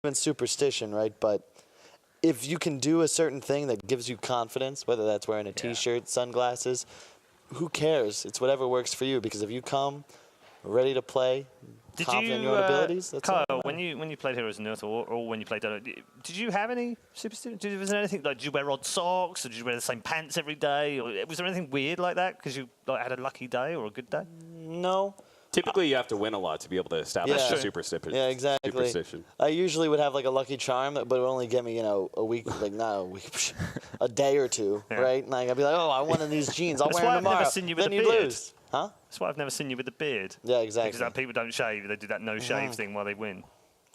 in superstition, right? But if you can do a certain thing that gives you confidence, whether that's wearing a T-shirt, sunglasses, who cares? It's whatever works for you. Because if you come ready to play, confident in your own abilities, that's Kyle, when you played Heroes of North or when you played Dota, did you have any superstition? Was there anything like, did you wear odd socks, or did you wear the same pants every day, or was there anything weird like that because you like had a lucky day or a good day? No. Typically, you have to win a lot to be able to establish a superstition. Yeah, exactly. Superstition. I usually would have like a lucky charm, but it would only get me, you know, a week, like not a week, a day or two, right? And like, I'd be like, oh, I wanted these jeans. I'll wear them tomorrow. That's why I've never seen you with then a you'd beard. lose. Huh? That's why I've never seen you with a beard. Yeah, exactly. Because people don't shave. They do that no-shave thing while they win.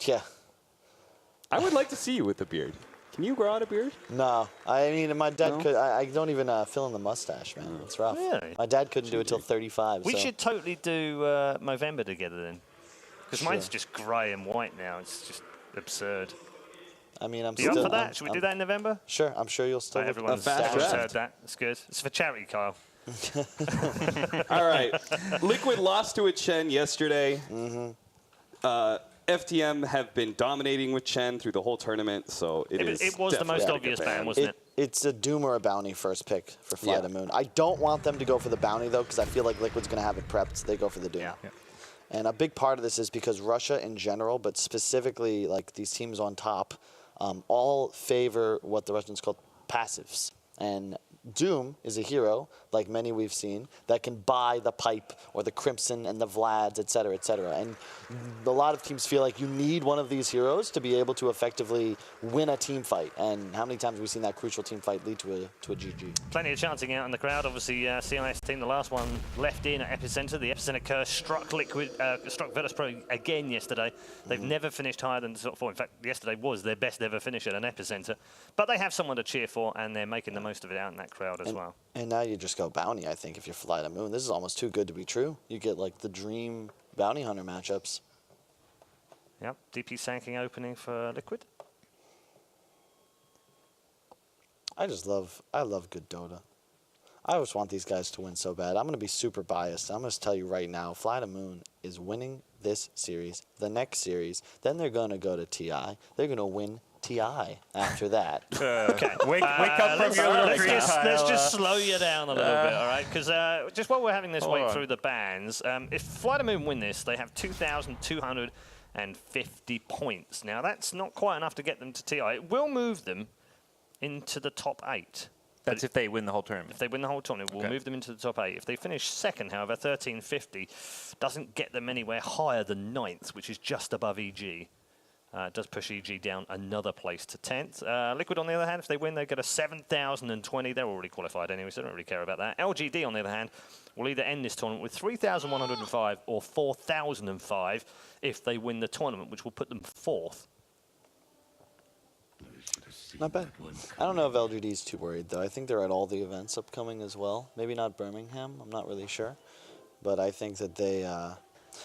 Yeah. I would like to see you with a beard. Can you grow out a beard? No. I mean, my dad could. I don't even fill in the mustache, man. It's rough. Really? My dad couldn't do it till 35. We should totally do Movember together then. Because mine's just grey and white now. It's just absurd. I mean, I'm Are you up for that? Should we do that in November? Sure. I'm sure you'll still look everyone's heard that. It's good. It's for charity, Kyle. All right. Liquid lost to a Chen yesterday. FTM have been dominating with Chen through the whole tournament, so it was the most obvious ban, wasn't it? It's a Doom or a Bounty first pick for FlyToTheMoon. I don't want them to go for the Bounty, though, because I feel like Liquid's going to have it prepped. They go for the Doom. Yeah. And a big part of this is because Russia in general, but specifically like these teams on top, all favor what the Russians call passives. And Doom is a hero, like many we've seen, that can buy the Pipe or the Crimson and the Vlads, et cetera, et cetera. And a lot of teams feel like you need one of these heroes to be able to effectively win a team fight. And how many times have we seen that crucial team fight lead to a GG? Plenty of chanting out in the crowd. Obviously, CIS team, the last one left in at EPICENTER. The EPICENTER curse struck Liquid, struck Virtus.pro again yesterday. They've never finished higher than the top 4. In fact, yesterday was their best ever finish at an EPICENTER. But they have someone to cheer for, and they're making the most of it out in that crowd as well. And now you just go Bounty, I think, if you're FlyToTheMoon. This is almost too good to be true. You get like the dream Bounty Hunter matchups. Yep, DP Sanking opening for Liquid. I love good Dota. I always want these guys to win so bad. I'm going to be super biased. I'm going to tell you right now, FlyToTheMoon is winning this series, the next series. Then they're going to go to TI. They're going to win TI after that. Okay, wake up from your little dream. Let's just slow you down a little bit, all right? Because just while we're having this wait through the bans, if FlyToTheMoon win this, they have 2,250 points. Now, that's not quite enough to get them to TI. It will move them into the top 8. That's if they win the whole tournament. If they win the whole tournament, we'll move them into the top 8. If they finish second, however, 1,350 doesn't get them anywhere higher than 9th, which is just above EG. It does push EG down another place to 10th. Liquid, on the other hand, if they win, they get a 7,020. They're already qualified anyway, so they don't really care about that. LGD, on the other hand, will either end this tournament with 3,105 or 4,005 if they win the tournament, which will put them 4th. Not bad. I don't know if LGD is too worried, though. I think they're at all the events upcoming as well. Maybe not Birmingham. I'm not really sure. But I think that they...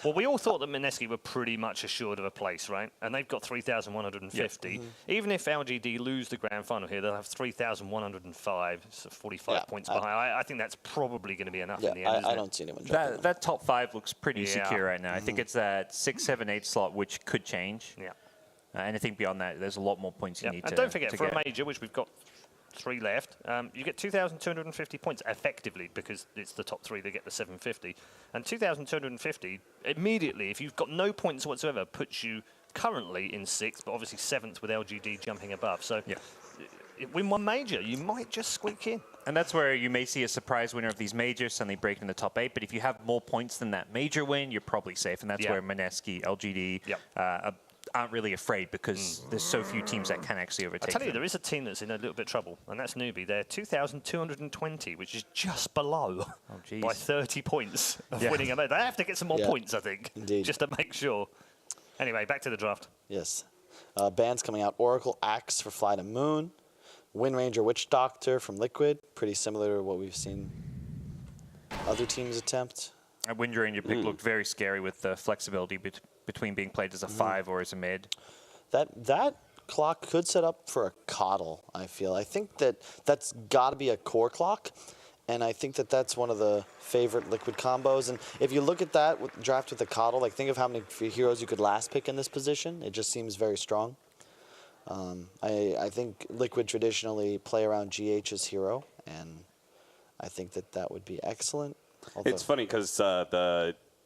Well, we all thought that Mineski were pretty much assured of a place, right? And they've got 3,150. Yep. Even if LGD lose the grand final here, they'll have 3,105, so 45 points behind. I think that's probably going to be enough in the end. I don't see anyone dropping that top 5 looks pretty secure right now. I think it's that 6, 7, 8 slot, which could change. Yeah. Anything beyond that, there's a lot more points you need to And don't forget, for a major, which we've got 3 left, you get 2,250 points effectively because it's the top 3 that get the 750. And 2,250 immediately, if you've got no points whatsoever, puts you currently in 6th, but obviously 7th with LGD jumping above. So win one major, you might just squeak in. And that's where you may see a surprise winner of these majors suddenly break in the top 8. But if you have more points than that major win, you're probably safe. And that's where Mineski, LGD, aren't really afraid because there's so few teams that can actually overtake I tell you, them. there is a team that's in a little bit of trouble, and that's Newbie. They're 2,220, which is just below by 30 points of winning a match. They have to get some more points, I think, just to make sure. Anyway, back to the draft. Yes. Bans coming out. Oracle Axe for FlyToTheMoon. Wind Ranger Witch Doctor from Liquid. Pretty similar to what we've seen other teams attempt. A Wind Ranger pick looked very scary with the flexibility between being played as a 5 or as a mid. That clock could set up for a coddle, I feel. I think that's got to be a core clock, and I think that's one of the favorite Liquid combos. And if you look at that draft with the coddle, like think of how many heroes you could last pick in this position. It just seems very strong. I think Liquid traditionally play around GH's hero, and I think that would be excellent. Although It's funny because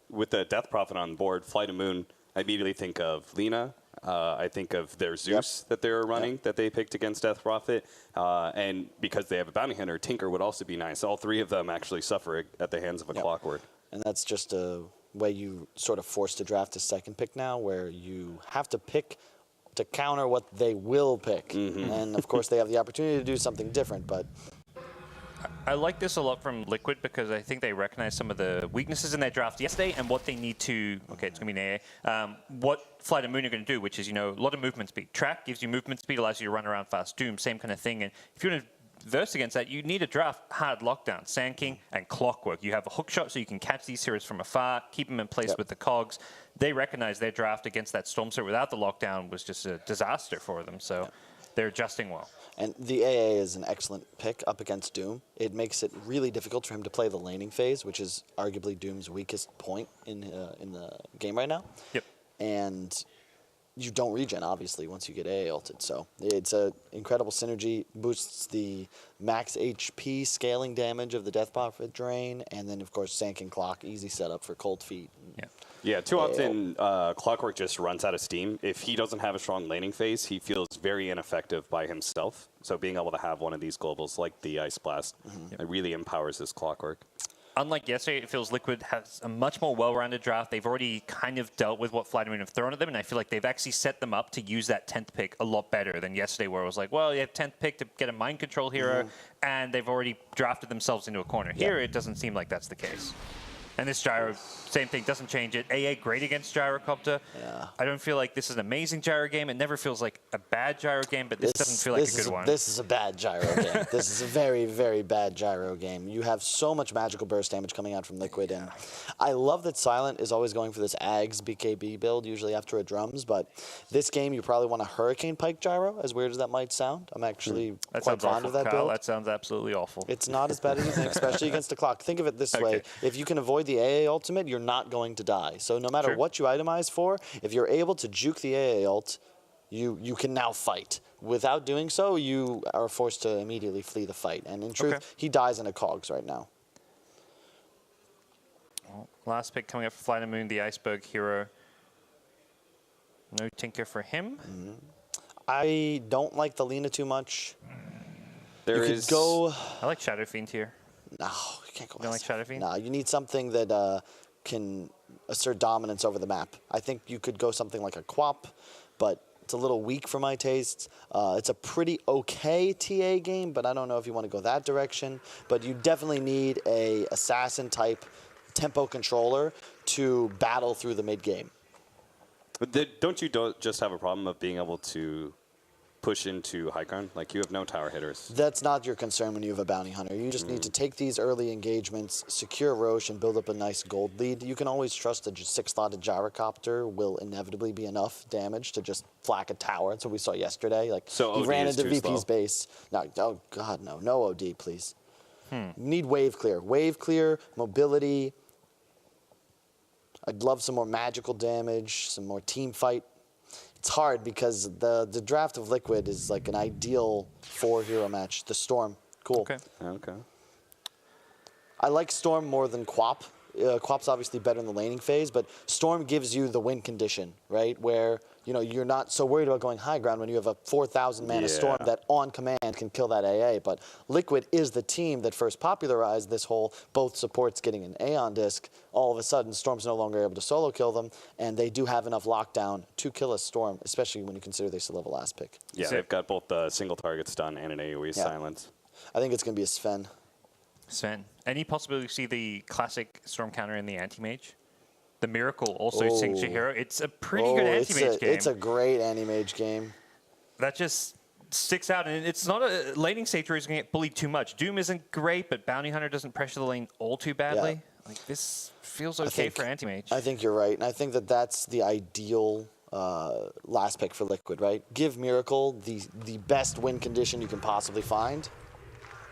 with the Death Prophet on board, FlyToTheMoon, I immediately think of Lina. I think of their Zeus that they're running that they picked against Death Prophet. And because they have a Bounty Hunter, Tinker would also be nice. All three of them actually suffer at the hands of a Clockwork. And that's just a way you sort of forced to draft a second pick now, where you have to pick to counter what they will pick. And of course, they have the opportunity to do something different, but I like this a lot from Liquid because I think they recognize some of the weaknesses in their draft yesterday and what they need to, okay, it's going to be an AA, what FlyToTheMoon are going to do, which is, a lot of movement speed. Track gives you movement speed, allows you to run around fast. Doom, same kind of thing. And if you want to verse against that, you need to draft hard lockdown, Sand King and Clockwork. You have a hook shot so you can catch these heroes from afar, keep them in place with the cogs. They recognize their draft against that Storm Surge without the lockdown was just a disaster for them. So they're adjusting well. And the AA is an excellent pick up against Doom. It makes it really difficult for him to play the laning phase, which is arguably Doom's weakest point in the game right now. Yep. And you don't regen, obviously, once you get AA ulted. So it's an incredible synergy. Boosts the max HP scaling damage of the Death Prophet Drain. And then, of course, Sand King Clock, easy setup for Cold Feet. Yeah, too often Clockwork just runs out of steam. If he doesn't have a strong laning phase, he feels very ineffective by himself. So being able to have one of these globals like the Ice Blast, it really empowers this Clockwork. Unlike yesterday, it feels Liquid has a much more well-rounded draft. They've already kind of dealt with what FlyToTheMoon have thrown at them, and I feel like they've actually set them up to use that 10th pick a lot better than yesterday, where it was like, well, you have 10th pick to get a mind control hero, and they've already drafted themselves into a corner. Here, it doesn't seem like that's the case. And this Gyro, same thing, doesn't change it. AA, great against Gyrocopter. Yeah. I don't feel like this is an amazing Gyro game. It never feels like a bad Gyro game, but this doesn't feel like a good one. This is a bad Gyro game. This is a very, very bad Gyro game. You have so much magical burst damage coming out from Liquid, and I love that Silent is always going for this Ags BKB build, usually after a Drums, but this game you probably want a Hurricane Pike Gyro, as weird as that might sound. I'm actually quite fond of that build. That sounds absolutely awful. It's not as bad as you think, especially against the clock. Think of it this way. If you can avoid the AA ultimate, you're not going to die. So no matter what you itemize for, if you're able to juke the AA ult, you can now fight. Without doing so, you are forced to immediately flee the fight. And in truth, he dies in a cogs right now. Well, last pick coming up for FlyToTheMoon, the Iceberg hero. No Tinker for him. I don't like the Lina too much. There you could go. I like Shadow Fiend here. No, you can't go. You don't like Shadow Fiend? No, you need something that can assert dominance over the map. I think you could go something like a Quap, but it's a little weak for my tastes. It's a pretty okay TA game, but I don't know if you want to go that direction. But you definitely need a assassin type tempo controller to battle through the mid game. But don't you just have a problem of being able to push into high ground? Like, you have no tower hitters. That's not your concern when you have a bounty hunter. You just need to take these early engagements, secure Roche, and build up a nice gold lead. You can always trust a 6-slotted Gyrocopter will inevitably be enough damage to just flak a tower. That's what we saw yesterday. Like, so he ran into VP's slow. base. No, oh God, no. No OD, please. You need wave clear. Wave clear, mobility. I'd love some more magical damage, some more team fight. It's hard because the draft of Liquid is like an ideal 4-hero match. The Storm, cool. Okay. I like Storm more than Quap. Quap's obviously better in the laning phase, but Storm gives you the win condition, right? Where you're not so worried about going high ground when you have a 4,000 mana Storm that on command can kill that AA. But Liquid is the team that first popularized this whole both supports getting an Aeon disc. All of a sudden, Storm's no longer able to solo kill them, and they do have enough lockdown to kill a Storm, especially when you consider they still have a last pick. Yeah, they've got both the single target stun and an AoE silence. I think it's going to be a Sven. Sven, any possibility to see the classic Storm counter in the Anti-Mage? The Miracle also signature hero. It's a pretty good Anti-Mage game. It's a great Anti-Mage game. That just sticks out, and it's not a laning stage where he's going to get bullied too much. Doom isn't great, but Bounty Hunter doesn't pressure the lane all too badly. Yeah. Like, this feels okay for Anti-Mage. I think you're right, and I think that's the ideal last pick for Liquid, right? Give Miracle the best win condition you can possibly find.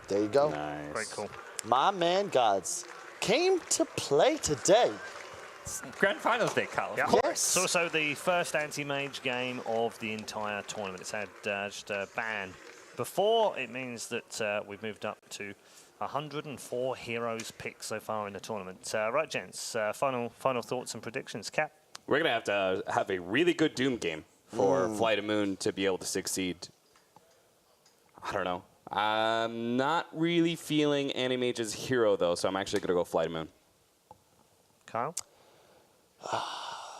There you go. Nice. Very cool. My man Gods came to play today. It's Grand Finals day, Kyle. Yeah. Of course. It's also the first anti-mage game of the entire tournament. It's had just a ban before. It means that we've moved up to 104 heroes picked so far in the tournament. Right, gents, final thoughts and predictions. Cap? We're going to have a really good Doom game for FlyToTheMoon to be able to succeed. I don't know. I'm not really feeling Animage's hero, though, so I'm actually going to go FlyToTheMoon. Kyle?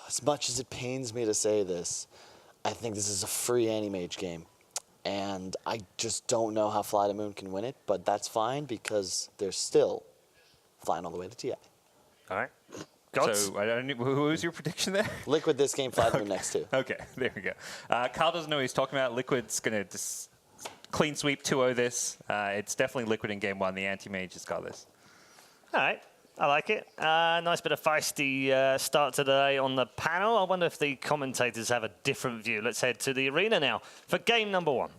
As much as it pains me to say this, I think this is a free Animage game. And I just don't know how FlyToTheMoon can win it, but that's fine because they're still flying all the way to TI. All right. Gods? So, who was your prediction there? Liquid this game, FlyToTheMoon next two. Okay, there we go. Kyle doesn't know what he's talking about. Liquid's going to just clean sweep 2-0 this. It's definitely Liquid in game one. The anti-mage has got this. All right. I like it. Nice bit of feisty start to the day on the panel. I wonder if the commentators have a different view. Let's head to the arena now for game number one.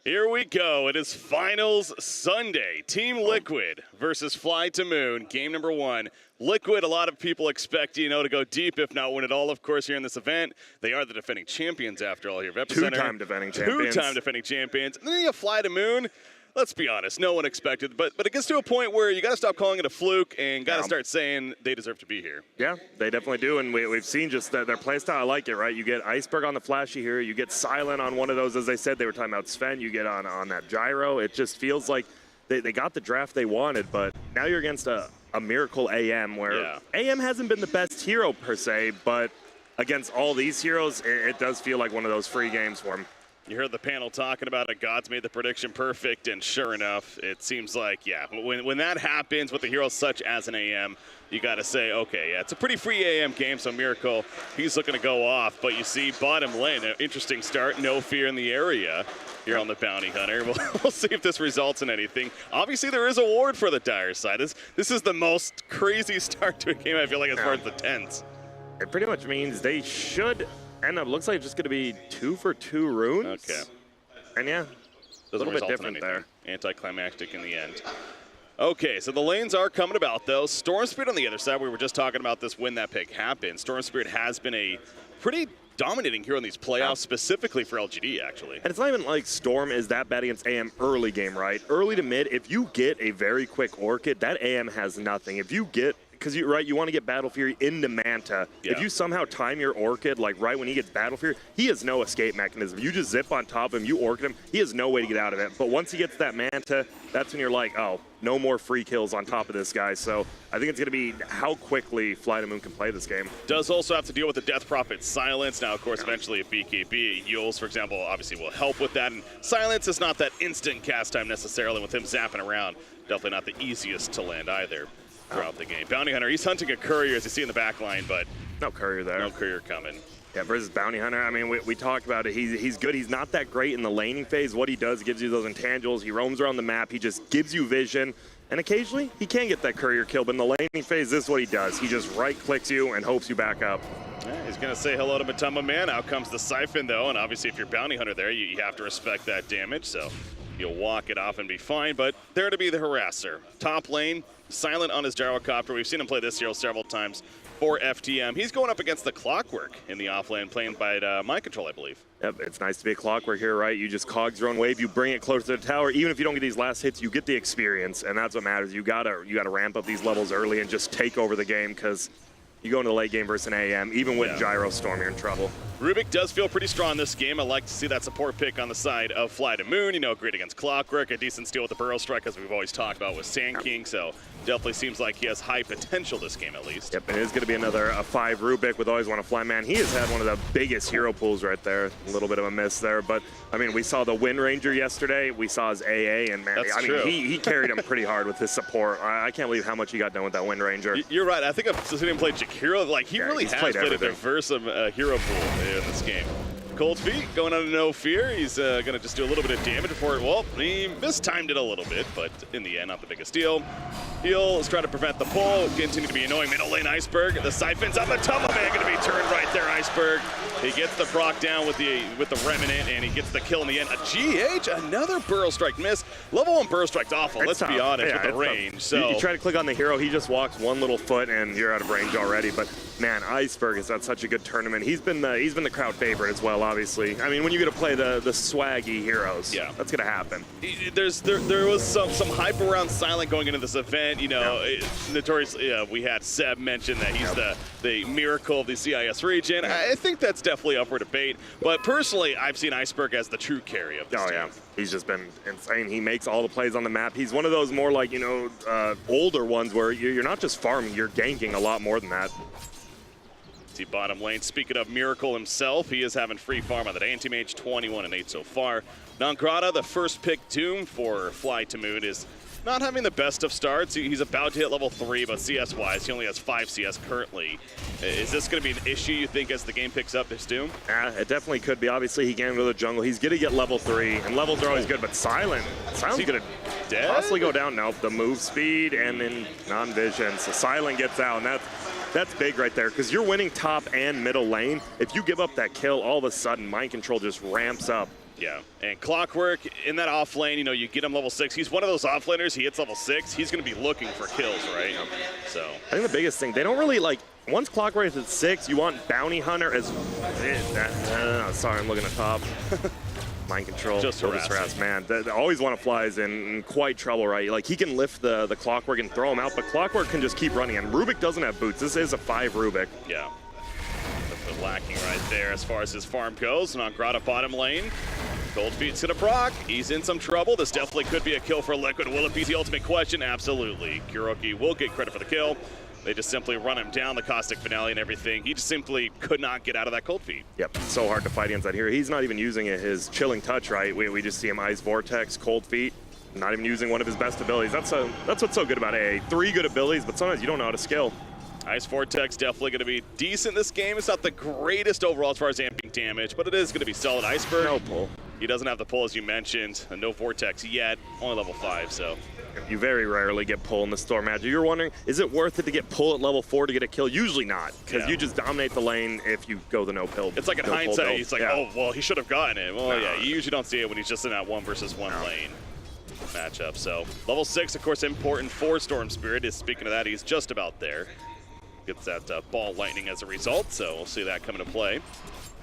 Here we go. It is Finals Sunday. Team Liquid versus FlyToTheMoon. Game number one. Liquid, a lot of people expect, to go deep, if not win it all, of course, here in this event. They are the defending champions, after all, here. EPICENTER. Two-time defending champions. Two-time defending champions. And then you have FlyToTheMoon. Let's be honest, no one expected, but it gets to a point where you got to stop calling it a fluke and got to start saying they deserve to be here. Yeah, they definitely do, and we've seen just their playstyle. I like it, right? You get Iceberg on the flashy here, you get Silent on one of those, as they said, they were talking about Sven, you get on that gyro. It just feels like they got the draft they wanted, but now you're against a Miracle AM, where AM hasn't been the best hero per se, but against all these heroes, it does feel like one of those free games for them. You heard the panel talking about it. Gods made the prediction perfect, and sure enough, it seems like, when that happens with a hero such as an AM, you got to say, okay, it's a pretty free AM game, so Miracle, he's looking to go off. But you see bottom lane, an interesting start, no fear in the area here on the Bounty Hunter. We'll see if this results in anything. Obviously, there is a ward for the Dire side. This is the most crazy start to a game, I feel like, as far as the tens. It pretty much means they should end up, looks like it's just going to be 2 for 2 runes. Okay. And a little bit different in there. Anticlimactic in the end. Okay, so the lanes are coming about, though. Storm Spirit on the other side, we were just talking about this when that pick happened. Storm Spirit has been a pretty dominating hero in these playoffs, specifically for LGD, actually. And it's not even like Storm is that bad against AM early game, right? Early to mid, if you get a very quick Orchid, that AM has nothing. If you get, because you want to get Battle Fury into Manta. Yeah. If you somehow time your Orchid, like right when he gets Battle Fury, he has no escape mechanism. You just zip on top of him, you Orchid him, he has no way to get out of it. But once he gets that Manta, that's when you're like, oh, no more free kills on top of this guy. So I think it's going to be how quickly FlyToTheMoon can play this game. Does also have to deal with the Death Prophet Silence. Now, of course, eventually if BKB, Yules, for example, obviously will help with that. And Silence is not that instant cast time necessarily with him zapping around. Definitely not the easiest to land either throughout the game. Bounty Hunter, he's hunting a Courier, as you see in the back line, but no Courier there. No Courier coming. Yeah, versus Bounty Hunter, I mean, we talked about it. He's good. He's not that great in the laning phase. What he does, he gives you those intangibles. He roams around the map. He just gives you vision. And occasionally, he can get that Courier kill. But in the laning phase, this is what he does. He just right-clicks you and hopes you back up. Yeah, he's going to say hello to Matamba Man. Out comes the Siphon, though. And obviously, if you're Bounty Hunter there, you have to respect that damage. So you'll walk it off and be fine. But there to be the harasser. Top lane, Silent on his gyrocopter. We've seen him play this hero several times for FTM. He's going up against the Clockwork in the offlane, played by Mind Control, I believe. Yep, it's nice to be a Clockwork here, right? You just cogs your own wave, you bring it closer to the tower. Even if you don't get these last hits, you get the experience, and that's what matters. You gotta ramp up these levels early and just take over the game, because you go into the late game versus an AM, even with Gyro Storm, you're in trouble. Rubik does feel pretty strong this game. I like to see that support pick on the side of FlyToTheMoon. Great against Clockwork, a decent steal with the Burrow Strike, as we've always talked about with Sand King. So definitely seems like he has high potential this game, at least. Yep, it is going to be another 5 Rubik with Always Want to Fly. Man, he has had one of the biggest hero pools right there. A little bit of a miss there, but I mean, we saw the Wind Ranger yesterday. We saw his AA, and man, he carried him pretty hard with his support. I can't believe how much he got done with that Wind Ranger. You're right. I think I've seen him play Jakiro. Like, he really has played a diverse hero pool in this game. Cold Feet going on to no fear. He's going to just do a little bit of damage before it. Well, he mistimed it a little bit, but in the end, not the biggest deal. Heal is trying to prevent the pull. Continue to be annoying. Middle lane Iceberg. The siphons on the Tumble Man going to be turned right there. Iceberg. He gets the proc down with the Remnant, and he gets the kill in the end. A GH, another Burrow Strike miss. Level 1 Burrow Strike's awful. Let's be honest with the range. So you try to click on the hero, he just walks one little foot, and you're out of range already. But man, Iceberg has had such a good tournament. He's been the crowd favorite as well, obviously. I mean, when you get to play the swaggy heroes, yeah, that's gonna happen. There was some hype around Silent going into this event. You know, notoriously, we had Seb mention that he's the miracle of the CIS region. I think that's definitely up for debate. But personally, I've seen Iceberg as the true carry of this team. Yeah, he's just been insane. He makes all the plays on the map. He's one of those more like, older ones where you're not just farming, you're ganking a lot more than that. See bottom lane. Speaking of Miracle himself, he is having free farm on that Anti-Mage, 21-8 so far. Nongrata, the first pick Doom for FlyToTheMoon, is not having the best of starts. He's about to hit level 3, but CS-wise, he only has 5 CS currently. Is this going to be an issue, you think, as the game picks up this Doom? Yeah, it definitely could be. Obviously, he can go to the jungle. He's going to get level 3, and levels are always good, but Silent's going to possibly go down now. The move speed and then non-vision. So Silent gets out, and that's big right there, because you're winning top and middle lane. If you give up that kill, all of a sudden, mind control just ramps up. Yeah, and Clockwork in that off lane, you get him level 6. He's one of those off laners. He hits level 6. He's going to be looking for kills, right? So I think the biggest thing, they don't really once Clockwork is at 6, you want Bounty Hunter as. Sorry, I'm looking at top. Mind control. Just harass, man. They always want to fly is in quite trouble, right? Like, he can lift the Clockwork and throw him out, but Clockwork can just keep running. And Rubik doesn't have boots. This is a 5 Rubik. Yeah. Lacking right there as far as his farm goes. Nongrata bottom lane. Cold Feet's gonna proc. He's in some trouble. This definitely could be a kill for Liquid. Will it be the ultimate question? Absolutely. Kuroki will get credit for the kill. They just simply run him down, the Caustic Finale and everything. He just simply could not get out of that Cold Feet. Yep, so hard to fight against that here. He's not even using his Chilling Touch, right? We just see him Ice Vortex, Cold Feet, not even using one of his best abilities. That's what's so good about AA. 3 good abilities, but sometimes you don't know how to skill. Ice Vortex definitely going to be decent this game. It's not the greatest overall as far as amping damage, but it is going to be solid. Iceberg, no pull. He doesn't have the pull, as you mentioned, and no Vortex yet, only level 5, so. You very rarely get pull in the Storm Magic. You're wondering, is it worth it to get pull at level 4 to get a kill? Usually not, because you just dominate the lane if you go the no-pill. It's like in hindsight, he's like, oh, well, he should have gotten it. Well, yeah, you usually don't see it when he's just in that 1 versus 1 lane matchup. So, level 6, of course, important for Storm Spirit. Speaking of that, he's just about there. Gets that ball lightning as a result, so we'll see that come into play.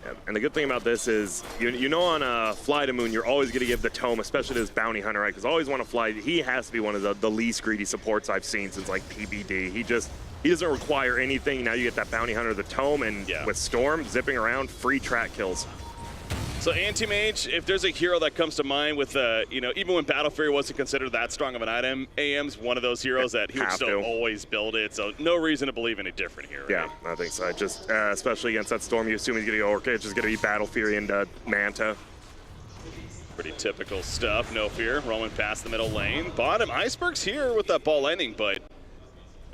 Yeah, and the good thing about this is, on FlyToTheMoon, you're always going to give the tome, especially to this Bounty Hunter, right? Because I always want to fly. He has to be one of the least greedy supports I've seen since like PBD. He doesn't require anything. Now you get that Bounty Hunter, the tome, and with Storm zipping around, free track kills. So Anti-Mage, if there's a hero that comes to mind with, even when Battle Fury wasn't considered that strong of an item, AM's one of those heroes that he would still always build it. So no reason to believe any different here. Right? Yeah, I think so. Just especially against that Storm, you assume he's going to go Orchid. It's just going to be Battle Fury and Manta. Pretty typical stuff. No fear. Rolling past the middle lane. Bottom, Iceberg's here with that ball landing, but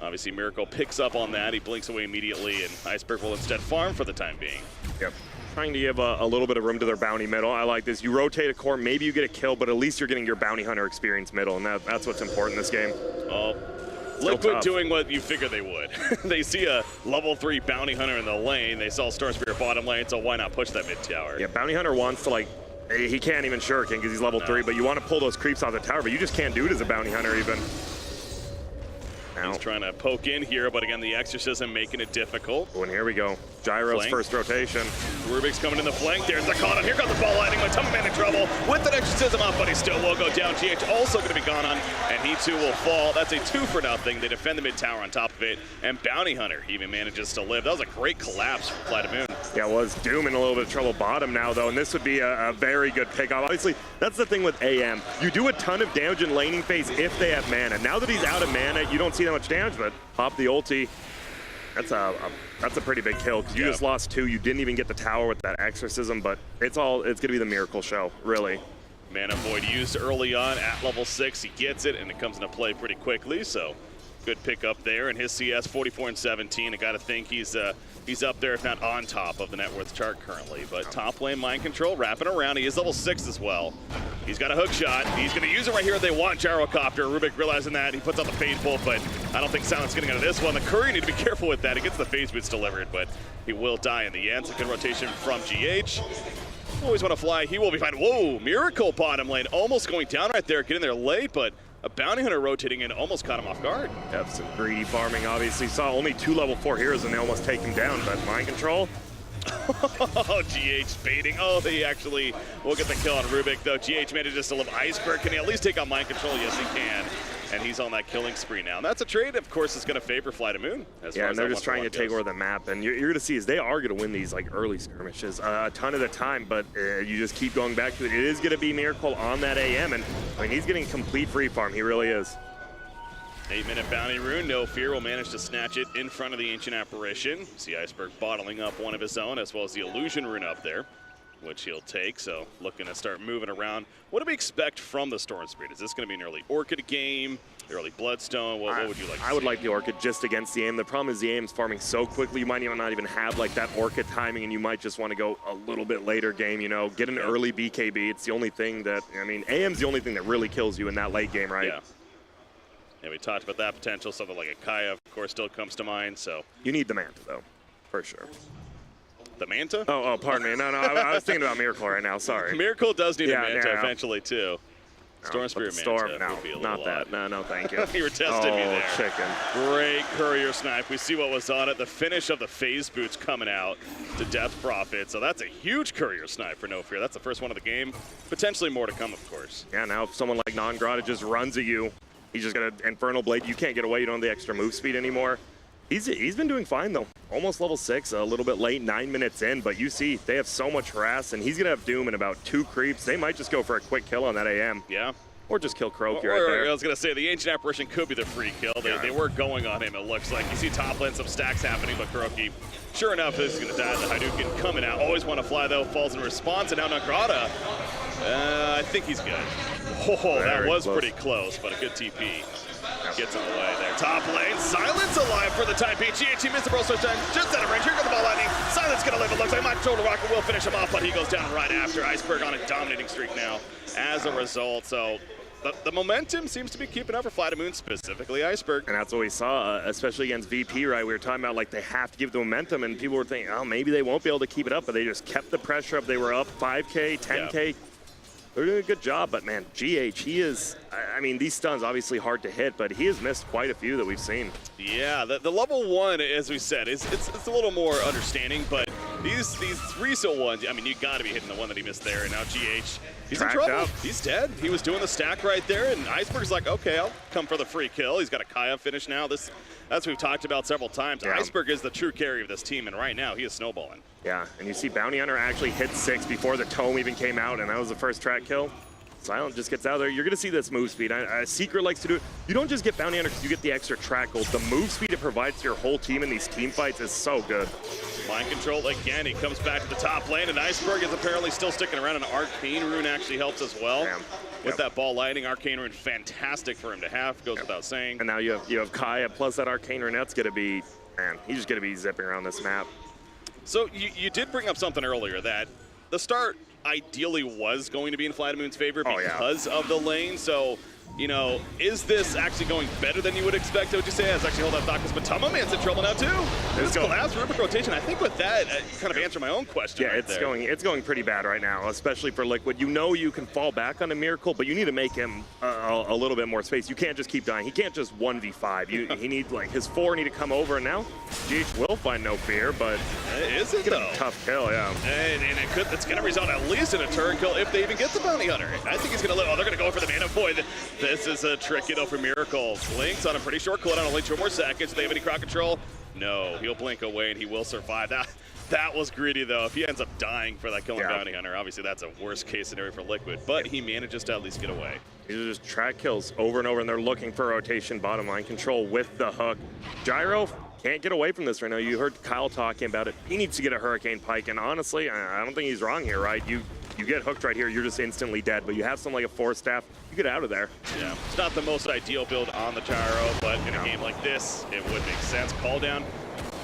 obviously Miracle picks up on that. He blinks away immediately, and Iceberg will instead farm for the time being. Yep. Trying to give a little bit of room to their bounty middle. I like this. You rotate a core, maybe you get a kill, but at least you're getting your bounty hunter experience middle, and that's what's important in this game. Liquid doing what you figure they would. They see a level 3 bounty hunter in the lane. They saw Storm Spirit bottom lane, so why not push that mid tower? Yeah, bounty hunter wants to he can't even shuriken because he's level 3, but you want to pull those creeps off the tower, but you just can't do it as a bounty hunter even. He's trying to poke in here, but again, the Exorcism making it difficult. Oh, and here we go. Gyro's first rotation. Rubik's coming in the flank. There's the con. Here comes the ball lightning. Tumble in trouble with an Exorcism up, but he still will go down. GH also going to be gone on, and he too will fall. That's a 2-for-0. They defend the mid tower on top of it, and Bounty Hunter even manages to live. That was a great collapse from FlyToTheMoon. Yeah, it was. Doom in a little bit of trouble bottom now, though, and this would be a very good pickup. Obviously, that's the thing with AM. You do a ton of damage in laning phase if they have mana. Now that he's out of mana, you don't see that much damage, but pop the ulti. That's a pretty big kill because you just lost 2. You didn't even get the tower with that Exorcism, but it's gonna be the miracle show, really. Mana Void used early on at level 6. He gets it, and it comes into play pretty quickly. So Good pickup there, and his CS 44 and 17. I got to think he's up there, if not on top of the net worth chart currently. But top lane mind control, wrapping around. He is level 6 as well. He's got a hook shot. He's going to use it right here. They want Gyrocopter. Rubik realizing that. He puts out the Phase Bolt, but I don't think Silent's getting out of this one. The Courier need to be careful with that. He gets the Phase Boots delivered, but he will die in the end. So good rotation from GH. Always want to fly. He will be fine. Whoa, Miracle bottom lane. Almost going down right there. Getting there late, but a Bounty Hunter rotating in almost caught him off guard. Yep, some greedy farming. Obviously saw only 2 level 4 heroes and they almost take him down, but mind control. Oh, GH baiting. Oh, they actually will get the kill on Rubik, though. GH manages to live Iceberg. Can he at least take out mind control? Yes, he can. And he's on that killing spree now. And that's a trade, of course, is going to favor FlyToTheMoon. Yeah, and they're just trying to take over the map. And you're going to see is they are going to win these like early skirmishes a ton of the time, but you just keep going back to it. It is going to be Miracle on that AM, and I mean, he's getting complete free farm. He really is. 8-minute bounty rune. No Fear will manage to snatch it in front of the Ancient Apparition. See Iceberg bottling up one of his own, as well as the Illusion rune up there, which he'll take. So looking to start moving around. What do we expect from the Storm Spirit? Is this going to be an early Orchid game, early Bloodstone? What would you like to see? I would like the Orchid just against the aim. The problem is the aim's farming so quickly, you might not even have like that Orchid timing, and you might just want to go a little bit later game, you know, get an early BKB. It's the only thing that, I mean, AM's the only thing that really kills you in that late game, right? Yeah. Yeah, we talked about that potential. Something like a Kaya, of course, still comes to mind. So you need the Manta, though, for sure. The Manta? Oh, pardon me. No, I was thinking about Miracle right now. Sorry. Miracle does need a Manta eventually, too. Storm Spirit Manta Storm, would be a not little that. odd. No, thank you. You were testing me there. Chicken. Great Courier snipe. We see what was on it. The finish of the Phase Boots coming out to Death Prophet. So that's a huge Courier snipe for No Fear. That's the first one of the game. Potentially more to come, of course. Yeah, now if someone like Non-Grata just runs at you, he's just got an Infernal Blade. You can't get away. You don't have the extra move speed anymore. He's been doing fine, though. Almost level 6, a little bit late, 9 minutes in. But you see, they have so much harass, and he's going to have Doom in about 2 creeps. They might just go for a quick kill on that AM. Yeah. Or just kill Croaky right there. I was going to say, the Ancient Apparition could be the free kill. They were going on him, it looks like. You see top lane, some stacks happening, but Croaky, sure enough, is going to die. The Hadouken coming out. Always want to fly, though. Falls in response, and now Non-Grata. I think he's good. Oh, that was pretty close, but a good TP. Gets in the way there. Top lane, Silence alive for the time being. GH missed the Brawl Stars time, just out of range. Here comes the ball lightning. Silence gonna live. It looks like my controller rocket will finish him off, but he goes down right after. Iceberg on a dominating streak now as a result. So the momentum seems to be keeping up for FlyToTheMoon, specifically Iceberg. And that's what we saw, especially against VP, right? We were talking about like they have to give the momentum, and people were thinking, oh, maybe they won't be able to keep it up, but they just kept the pressure up. They were up 5K, 10K. Yeah. They're doing a good job, but man, GH, he is, I mean, these stuns obviously hard to hit, but he has missed quite a few that we've seen. Yeah, the level 1, as we said, it's a little more understanding, but these 3-sil ones, I mean, you got to be hitting the one that he missed there, and now GH, he's in trouble. Up. He's dead. He was doing the stack right there, and Iceberg's like, okay, I'll come for the free kill. He's got a Kaya finish now. That's what we've talked about several times. Yeah. Iceberg is the true carry of this team, and right now he is snowballing. Yeah, and you see Bounty Hunter actually hit 6 before the tome even came out, and that was the first track kill. Silent just gets out there. You're going to see this move speed. Secret likes to do it. You don't just get Bounty Hunter because you get the extra track gold. The move speed it provides to your whole team in these team fights is so good. Mind control again. He comes back to the top lane, and Iceberg is apparently still sticking around. An Arcane Rune actually helps as well. Damn. With that ball lighting, Arcane Rune, fantastic for him to have, goes without saying. And now you have Kaya, plus that Arcane Rune, that's going to be, man, he's just going to be zipping around this map. So you did bring up something earlier that the start ideally was going to be in FlyToTheMoon's favor because of the lane. So, you know, is this actually going better than you would expect? Would you say? Let's actually hold that thought, because Matama Man's in trouble now too. This collapse, Rubik rotation. I think with that, kind of answer my own question. Yeah, right it's going pretty bad right now, especially for Liquid. You know you can fall back on a Miracle, but you need to make him a little bit more space. You can't just keep dying. He can't just 1v5. He needs like his 4 need to come over, and now GH will find No Fear, but is it though? Tough kill, yeah. And it's going to result at least in a turn kill if they even get the Bounty Hunter. I think he's going to live. Oh, they're going to go for the Mana Void. This is a tricky though for Miracle. Blinks on a pretty short cooldown, only 2 more seconds. Do they have any crowd control? No, he'll blink away and he will survive. That was greedy though. If he ends up dying for that killing Bounty Hunter, obviously that's a worst case scenario for Liquid, but he manages to at least get away. These are just track kills over and over, and they're looking for rotation, bottom line control with the hook. Gyro can't get away from this right now. You heard Kyle talking about it. He needs to get a Hurricane Pike, and honestly, I don't think he's wrong here, right? You You get hooked right here, you're just instantly dead. But you have something like a Force Staff, you get out of there. Yeah, it's not the most ideal build on the gyro, but in a game like this, it would make sense. Call down.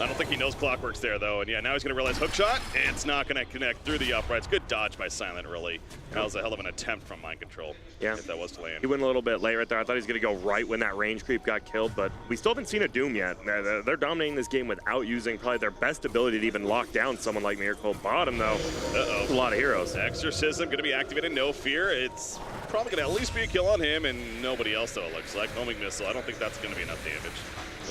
I don't think he knows Clockwork's there, though. And yeah, now he's going to realize hook shot. It's not going to connect through the uprights. Good dodge by Silent, really. That was a hell of an attempt from Mind Control. Yeah. If that was to land. He went a little bit late right there. I thought he was going to go right when that range creep got killed, but we still haven't seen a Doom yet. They're dominating this game without using probably their best ability to even lock down someone like Miracle. Bottom, though, a lot of heroes. Exorcism going to be activated. No fear. It's probably going to at least be a kill on him and nobody else, though, it looks like. Homing missile. I don't think that's going to be enough damage.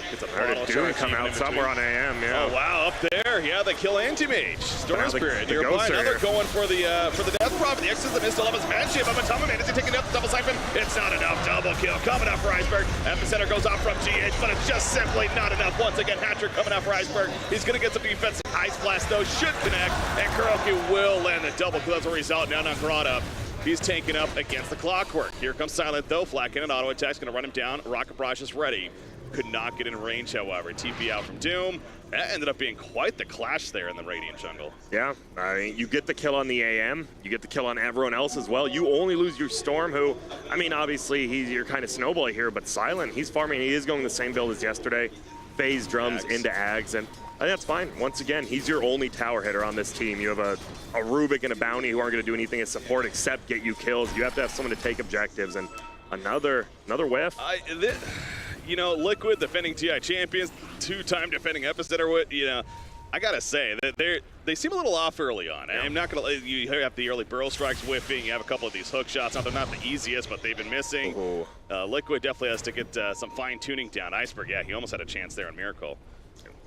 It's a bottle Doom come out somewhere on AM, yeah. Oh wow, up there, yeah, they kill Anti-Mage. Storm Spirit nearby. Now they're going for the Death Prophet. The Exorcism is still up his matchup. Matama, is he taking out the double siphon? It's not enough. Double kill coming up for Iceberg. Epicenter goes off from GH, but it's just simply not enough. Once again, Hatcher coming up for Iceberg. He's gonna get some defense. Ice Blast though should connect, and Kuroki will land the double kill. That's where he's out now. Nakarada. He's tanking up against the Clockwork. Here comes Silent though. Flat cannon auto attack's gonna run him down. Rocket Barrage is ready. Could not get in range, however. TP out from Doom. That ended up being quite the clash there in the Radiant jungle. Yeah, I mean, you get the kill on the AM. You get the kill on everyone else as well. You only lose your Storm, who, I mean, obviously, you're kind of snowball here, but Silent, he's farming. He is going the same build as yesterday. Phase drums into Ags, and that's fine. Once again, he's your only tower hitter on this team. You have a Rubik and a Bounty who aren't going to do anything as support except get you kills. You have to have someone to take objectives, and another whiff. You know, Liquid, defending TI champions, two-time defending Epicenter, you know, I gotta say that they seem a little off early on. Yeah. I'm not gonna. You have the early burrow strikes whiffing. You have a couple of these hook shots. Now they're not the easiest, but they've been missing. Liquid definitely has to get some fine tuning down. Iceberg, yeah, he almost had a chance there on Miracle.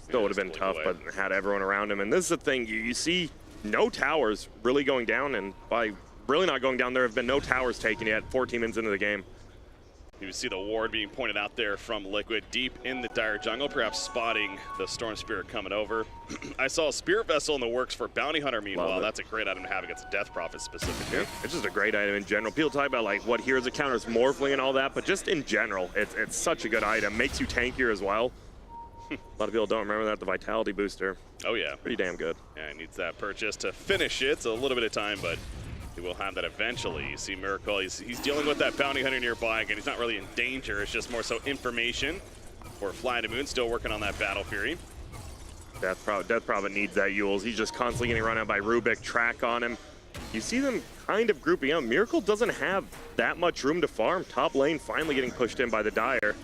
Still would have been tough, but had everyone around him. And this is the thing: you see no towers really going down, and by really not going down, there have been no towers taken yet. 14 minutes into the game. You see the ward being pointed out there from Liquid deep in the Dire jungle, perhaps spotting the Storm Spirit coming over. I saw a Spirit Vessel in the works for Bounty Hunter, meanwhile. That's a great item to have against Death Prophet specifically. Yeah, it's just a great item in general. People talk about like what heroes it counters Morphling and all that, but just in general, it's such a good item. Makes you tankier as well. A lot of people don't remember that, the Vitality booster. Oh yeah. Pretty damn good. Yeah, he needs that purchase to finish it. It's a little bit of time, but he will have that eventually. You see Miracle, he's dealing with that Bounty Hunter nearby. Again, he's not really in danger. It's just more so information for FlyToTheMoon, still working on that Battle Fury. Death Prophet needs that Yules. He's just constantly getting run out by Rubik, track on him. You see them kind of grouping up. Miracle doesn't have that much room to farm. Top lane finally getting pushed in by the Dire.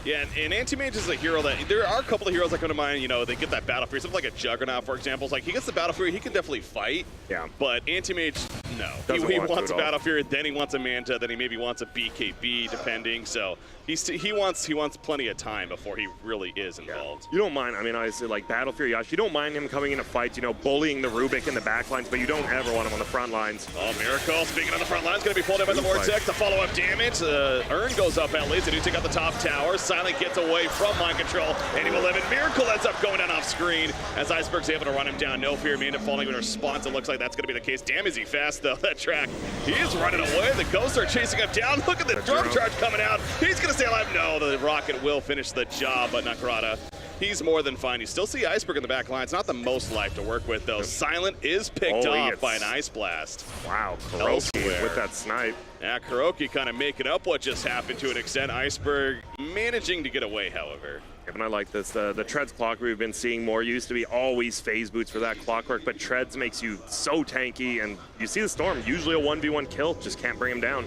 Yeah, and Anti-Mage is a hero that, there are a couple of heroes that come to mind, you know, they get that Battle Fury, something like a Juggernaut, for example. It's like, he gets the Battle Fury, he can definitely fight. Yeah. But Anti-Mage, no. He wants a Battle Fury, then he wants a Manta, then he maybe wants a BKB, depending. So he wants plenty of time before he really is involved. Yeah. You don't mind, I mean, obviously, like Battle Fury, Yash, you don't mind him coming into fights, you know, bullying the Rubik in the back lines, but you don't ever want him on the front lines. Oh, Miracle, speaking on the front lines, going to be pulled in by the Vortex. The follow-up damage. Urn goes up at least. They do take out the top tower. Silent gets away from Mind Control, and he will live in. Miracle ends up going down off screen as Iceberg's able to run him down. No fear, Amanda falling in response. It looks like that's going to be the case. Damn, is he fast, though, that track. He is running away. The Ghosts are chasing him down. Look at the drum charge coming out. He's going to stay alive. No, the Rocket will finish the job, but Nakarada, he's more than fine. You still see Iceberg in the back line. It's not the most life to work with, though. Silent is picked off by an Ice Blast. Wow, Kuroki with that snipe. Yeah, Kuroki kind of making up what just happened to an extent. Iceberg managing to get away, however. Yeah, and I like this. The Treads Clockwork we've been seeing more. Used to be always phase boots for that Clockwork, but Treads makes you so tanky, and you see the Storm, usually a 1v1 kill, just can't bring him down.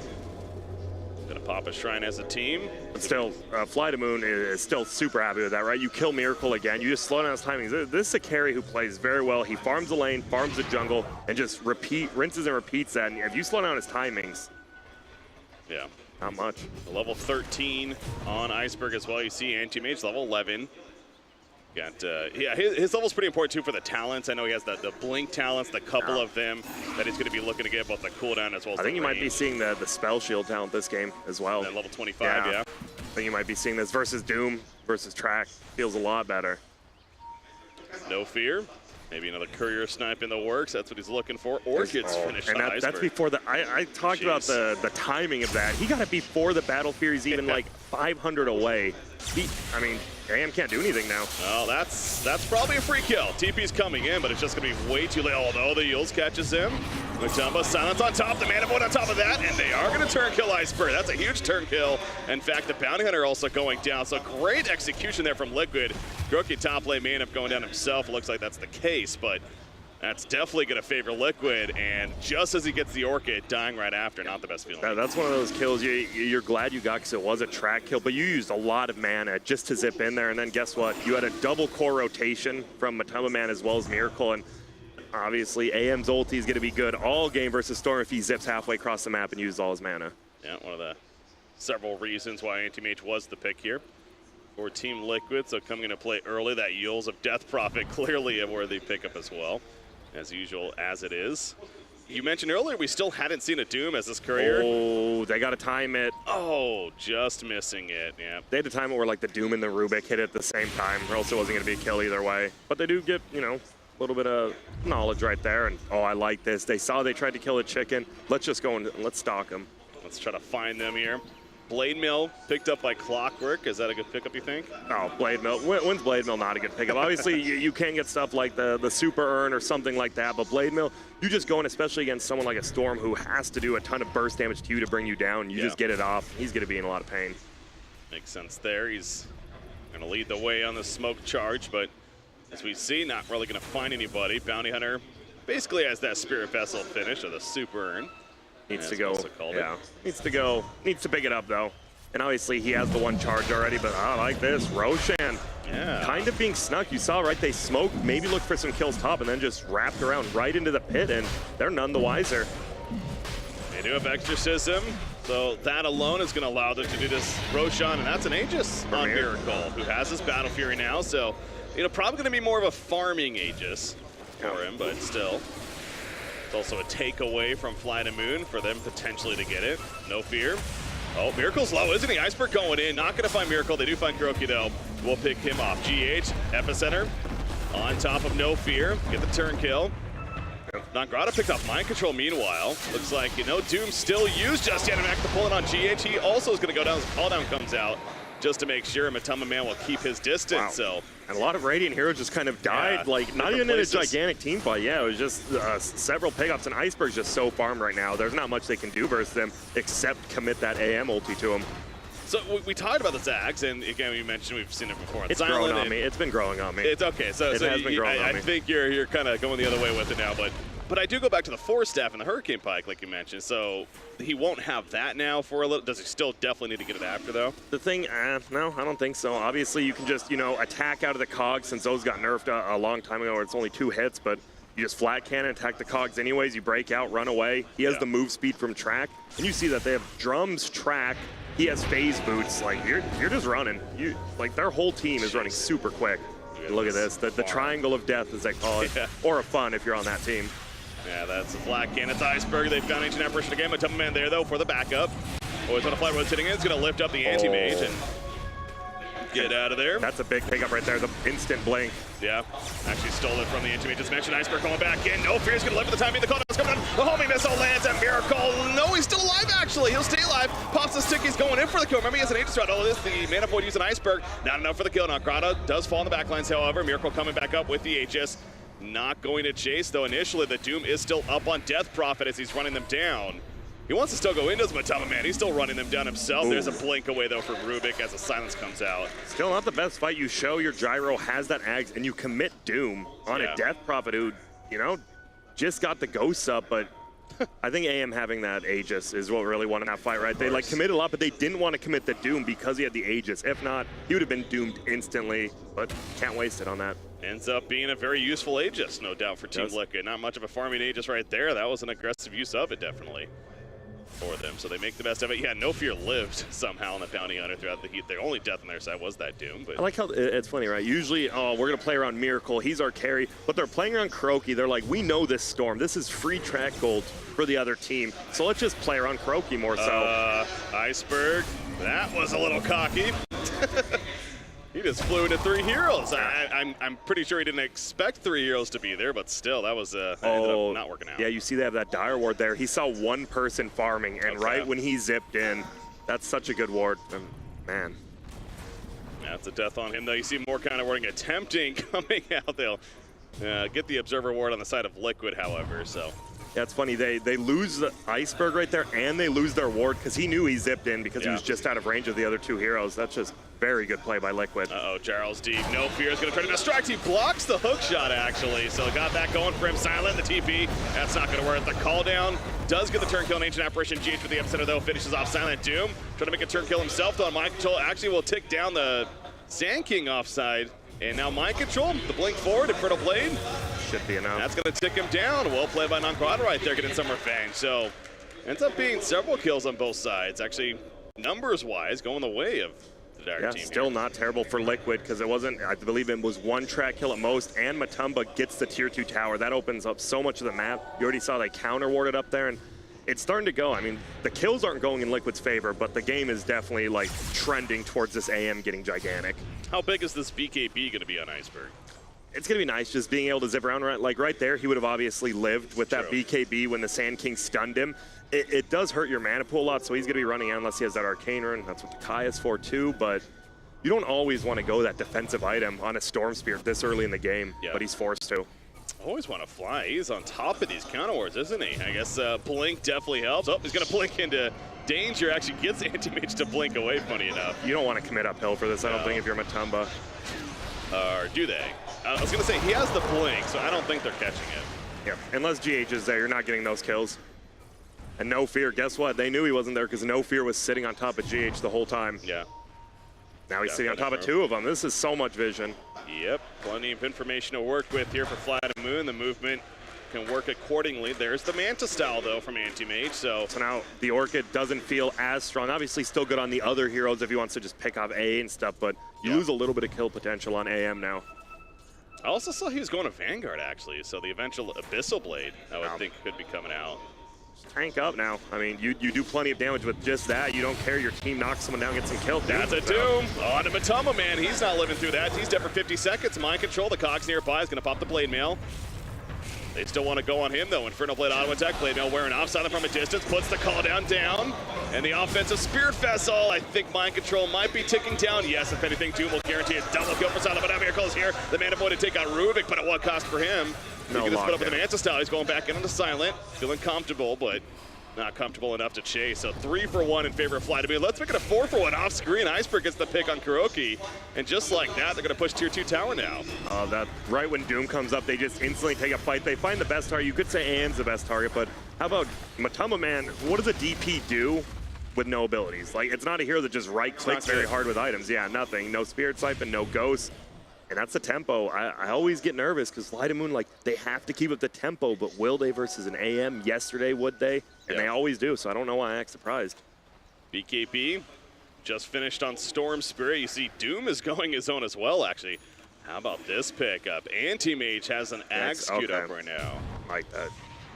Gonna pop a Shrine as a team. But still, FlyToTheMoon is still super happy with that, right? You kill Miracle again, you just slow down his timings. This is a carry who plays very well. He farms the lane, farms the jungle, and just rinses and repeats that. And if you slow down his timings, yeah, not much. Level 13 on Iceberg as well. You see Anti-Mage level 11. Got yeah, his level's pretty important too for the talents. I know he has the blink talents, the couple of them that he's going to be looking to get both the cooldown as well as I think the you range. might be seeing the spell shield talent this game as well. At level 25, yeah. I think you might be seeing this versus Doom versus Track. Feels a lot better. No fear. Maybe another courier snipe in the works. That's what he's looking for. Orchid's finished and on that's before the. I talked about the timing of that. He got it before the Battle Fury's even like 500 away. I mean, AM can't do anything now. Well, that's probably a free kill. TP's coming in, but it's just going to be way too late. Oh, no, the Yules catches him. Mutombo, silence on top, the mana board on top of that, and they are going to turn kill Iceberg. That's a huge turn kill. In fact, the Bounty Hunter also going down, so great execution there from Liquid. Grookey top lane may end up going down himself. It looks like that's the case, but that's definitely going to favor Liquid, and just as he gets the Orchid, dying right after, not the best feeling. That's one of those kills you're glad you got because it was a track kill, but you used a lot of mana just to zip in there, and then guess what? You had a double core rotation from Matama Man as well as Miracle, and obviously AM's ulti is going to be good all game versus Storm if he zips halfway across the map and uses all his mana. Yeah, one of the several reasons why Anti-Mage was the pick here for Team Liquid, so coming into play early, that Yules of Death Prophet clearly a worthy pickup as well. As usual, as it is. You mentioned earlier we still hadn't seen a Doom as this courier. Oh, they got to time it. Oh, just missing it, yeah. They had to time it where like the Doom and the Rubik hit at the same time, or else it wasn't going to be a kill either way. But they do get, you know, a little bit of knowledge right there. And oh, I like this. They saw they tried to kill a chicken. Let's just go and let's stalk them. Let's try to find them here. Blade Mill picked up by Clockwork. Is that a good pickup, you think? Oh, Blade Mill. When's Blade Mill not a good pickup? Obviously, you can get stuff like the Super Urn or something like that, but Blade Mill, you just go in, especially against someone like a Storm who has to do a ton of burst damage to you to bring you down. You just get it off. He's going to be in a lot of pain. Makes sense there. He's going to lead the way on the smoke charge, but as we see, not really going to find anybody. Bounty Hunter basically has that Spirit Vessel finish, or the Super Urn. Needs to go, yeah. Needs to go, needs to pick it up though. And obviously he has the one charge already, but I like this. Roshan, kind of being snuck. You saw, right, they smoked, maybe looked for some kills top, and then just wrapped around right into the pit, and they're none the wiser. They do have Exorcism, so that alone is going to allow them to do this. Roshan, and that's an Aegis on Miracle, who has his Battle Fury now, so, you know, probably going to be more of a farming Aegis for him, but still. It's also a takeaway from FlyToTheMoon for them potentially to get it. No fear. Oh, Miracle's low, isn't he? Iceberg going in. Not going to find Miracle. They do find Grookey, though. We'll pick him off. GH, Epicenter, on top of No Fear. Get the turn kill. Nangrata picked up Mind Control meanwhile. Looks like, you know, Doom still used just yet. Back to pull it on GH. He also is going to go down as call down comes out, just to make sure Matama Man will keep his distance. So. And a lot of Radiant Heroes just kind of died, like not even in a gigantic team fight. Yeah, it was just several pickups, and Iceberg's just so farmed right now. There's not much they can do versus them except commit that AM ulti to him. So we talked about the Zags, and again, you mentioned we've seen it before. It's growing on me. It's been growing on me. It's okay. So, it has been growing on me. I think you're kind of going the other way with it now, but I do go back to the Force Staff and the Hurricane Pike, like you mentioned. So he won't have that now for a little. Does he still definitely need to get it after, though? The thing, no, I don't think so. Obviously, you can just, you know, attack out of the cogs, since those got nerfed a long time ago, where it's only 2 hits, but you just flat cannon, attack the cogs anyways. You break out, run away. He has the move speed from track, and you see that they have drums, track. He has phase boots. Like you're just running. Like their whole team is running super quick. Look at this, the triangle of death, as they call it, or of fun if you're on that team. Yeah, that's a flat cannon. It's Iceberg. They found ancient apparition again. Matama Man there though for the backup. Always on a fly rotating in. It's going to lift up the anti-mage and get out of there. That's a big pickup right there. The instant blink. Yeah, actually stole it from the anti-mage. Just mentioned Iceberg going back in. No Fear's going to live for the time being. The call down's coming on. The homing missile lands at Miracle. No, he's still alive actually. He'll stay alive. Pops the stick. He's going in for the kill. Remember, he has an Aegis threat. Oh, this the Mana Void using Iceberg. Not enough for the kill. Nangrata does fall in the backlines, however. Miracle coming back up with the Aegis. Not going to chase, though. Initially, the Doom is still up on Death Prophet as he's running them down. He wants to still go into Matama Man. He's still running them down himself. Ooh. There's a blink away, though, for Rubik as the silence comes out. Still not the best fight. You show your Gyro has that Ags, and you commit Doom on a Death Prophet who, you know, just got the ghosts up, but I think AM having that Aegis is what really won in that fight, right? They, like, committed a lot, but they didn't want to commit the Doom because he had the Aegis. If not, he would have been doomed instantly, but can't waste it on that. Ends up being a very useful Aegis, no doubt, for Team Liquid. Not much of a farming Aegis right there. That was an aggressive use of it, definitely, for them. So they make the best of it. Yeah, No Fear lived somehow on the Bounty Hunter throughout the heat. Their only death on their side was that Doom. But I like how it's funny, right? Usually, oh, we're going to play around Miracle. He's our carry. But they're playing around Kuroki. They're like, we know this Storm. This is free track gold for the other team. So let's just play around Kuroki more so. Iceberg, that was a little cocky. He He just flew into 3 heroes. I'm pretty sure he didn't expect 3 heroes to be there, but still, that was that ended up not working out. Yeah, you see they have that dire ward there. He saw one person farming, and right when he zipped in, that's such a good ward. Man. That's a death on him, though. You see more counter warding attempting coming out. They'll get the Observer ward on the side of Liquid, however, so. Yeah, it's funny. They lose the Iceberg right there, and they lose their ward because he knew he zipped in because he was just out of range of the other 2 heroes. That's just very good play by Liquid. Uh-oh, Charles D. No fear is going to try to distract. He blocks the hook shot, actually, so got that going for him. Silent, the TP. That's not going to work. The call down does get the turn kill in Ancient Apparition. GH with the Epicenter, though, finishes off Silent Doom. Trying to make a turn kill himself, though. Mind Control actually will tick down the Sand King offside. And now Mind Control, the blink forward, Infernal Blade. Should be enough. That's going to tick him down. Well played by Non-Quad right there, getting some revenge. So ends up being several kills on both sides. Actually, numbers-wise, going the way of the Dire team. Still not terrible for Liquid because it wasn't, I believe it was 1 track kill at most, and Matumba gets the tier 2 tower. That opens up so much of the map. You already saw they counter warded up there, and it's starting to go. I mean, the kills aren't going in Liquid's favor, but the game is definitely like trending towards this AM getting gigantic. How big is this BKB going to be on Iceberg? It's going to be nice just being able to zip around. Like right there, he would have obviously lived with that BKB when the Sand King stunned him. It does hurt your mana pool a lot, so he's going to be running out unless he has that Arcane Rune. That's what the Kai is for too, but you don't always want to go that defensive item on a Storm Spirit this early in the game, but he's forced to. Always want to fly. He's on top of these counter wards, isn't he? I guess Blink definitely helps. Oh, he's going to blink into danger. Actually gets Anti-Mage to blink away, funny enough. You don't want to commit uphill for this, I don't think, if you're Matumba. Or do they? I was going to say, he has the blink, so I don't think they're catching it. Yeah, unless GH is there, you're not getting those kills. And No Fear, guess what? They knew he wasn't there because No Fear was sitting on top of GH the whole time. Yeah. Now he's sitting on top of 2 of them. This is so much vision. Yep, plenty of information to work with here for FlyToTheMoon. The movement can work accordingly. There's the Manta style, though, from Anti-Mage. So now the Orchid doesn't feel as strong. Obviously still good on the other heroes if he wants to just pick off A and stuff, but you lose a little bit of kill potential on AM now. I also saw he was going to Vanguard, actually, so the eventual Abyssal Blade, I would think, could be coming out. Tank up now. I mean, you do plenty of damage with just that. You don't care. Your team knocks someone down, gets some kills. That's a Doom. On to Matumba, man. He's not living through that. He's dead for 50 seconds. Mind Control. The Cogs nearby is going to pop the Blade Mail. They still want to go on him, though. Infernal Blade auto attack. Blade Mail wearing off. Silent from a distance. Puts the call down. And the offensive Spear Vessel. I think Mind Control might be ticking down. Yes, if anything, Doom will guarantee a double kill for Silent. But now Miracle's here. The Mana Boy to take out Rubik, but at what cost for him? He can just put up with the Manta style. He's going back into Silent. Feeling comfortable, but not comfortable enough to chase. So 3 for 1 in favor of FlyToTheMoon. Let's make it a 4 for 1 off screen. Iceberg gets the pick on Kuroki. And just like that, they're going to push tier 2 tower now. That right when Doom comes up, they just instantly take a fight. They find the best target. You could say Anne's the best target, but how about Matumba, man? What does a DP do with no abilities? Like, it's not a hero that just right-clicks very hard with items. Yeah, nothing. No Spirit Siphon, no Ghost. And that's the tempo. I always get nervous because FlyToTheMoon, like, they have to keep up the tempo, but will they versus an AM? Yesterday, would they? And they always do, so I don't know why I act surprised. BKB just finished on Storm Spirit. You see Doom is going his own as well, actually. How about this pickup? Anti-Mage has an Axe queued up right now. Like that.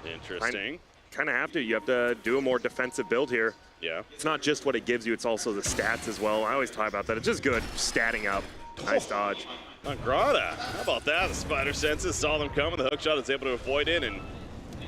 Interesting. Kind of have to. You have to do a more defensive build here. Yeah. It's not just what it gives you, it's also the stats as well. I always talk about that. It's just good statting up. Nice dodge. Grata, how about that? The Spider senses, saw them coming. The hookshot is able to avoid it, and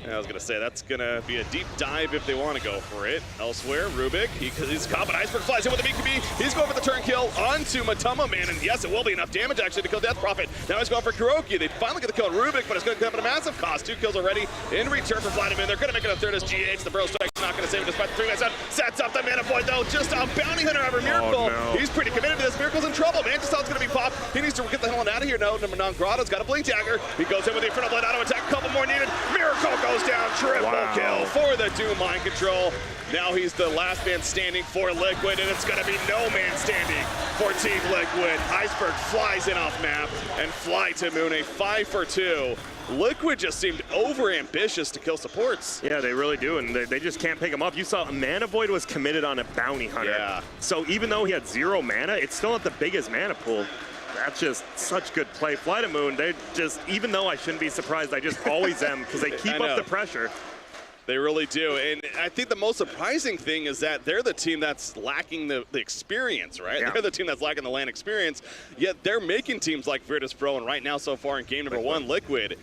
I was going to say that's going to be a deep dive if they want to go for it. Elsewhere, Rubik, he's caught, but Iceberg flies in with the BKB. He's going for the turn kill onto Matumba, man, and yes, it will be enough damage actually to kill Death Prophet. Now he's going for Kuroki. They finally get the kill on Rubik, but it's going to come at a massive cost. 2 kills already in return for FlyToTheMoon. They're going to make it a third as GH. The Bro Strike's not going to save it despite the 3-man set. Sets up the Mana Void, though, just a Bounty Hunter over Miracle. Oh, no. He's pretty committed to this. Miracle's in trouble. Mantistell's going to be popped. He needs to get the hell out of here. No, number 9, Grotto's got a Blink Dagger. He goes in with the Infernal Blade auto attack. A couple more needed. Miracle goes down. Triple kill for the Doom Mind Control. Now he's the last man standing for Liquid, and it's going to be no man standing for Team Liquid. Iceberg flies in off map, and FlyToTheMoon a 5 for 2. Liquid just seemed over-ambitious to kill supports. Yeah, they really do, and they just can't pick him up. You saw Mana Void was committed on a Bounty Hunter. Yeah. So even though he had 0 mana, it's still not the biggest mana pool. That's just such good play. FlyToTheMoon, they just, even though I shouldn't be surprised, I just always am, because they keep up the pressure. They really do. And I think the most surprising thing is that they're the team that's lacking the experience, right? Yeah. They're the team that's lacking the LAN experience, yet they're making teams like Virtus.pro, and right now so far in game number 1, Liquid,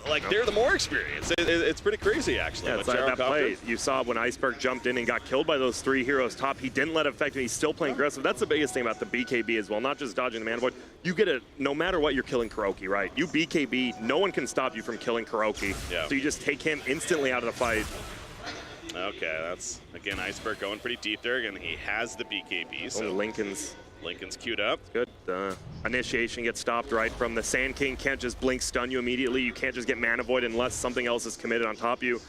like they're the more experienced. It's pretty crazy, actually. Yeah, it's like that play you saw when Iceberg jumped in and got killed by those 3 heroes top. He didn't let it affect him. He's still playing aggressive. That's the biggest thing about the BKB as well, not just dodging the Manavoid. You get it no matter what, you're killing Kuroki, right? You BKB, no one can stop you from killing Kuroki. Yeah. So you just take him instantly out of the fight. Okay, that's, again, Iceberg going pretty deep there. Again, he has the BKB, so Lincoln's queued up. Good. Initiation gets stopped right from the Sand King. Can't just blink stun you immediately. You can't just get Mana Void unless something else is committed on top of you.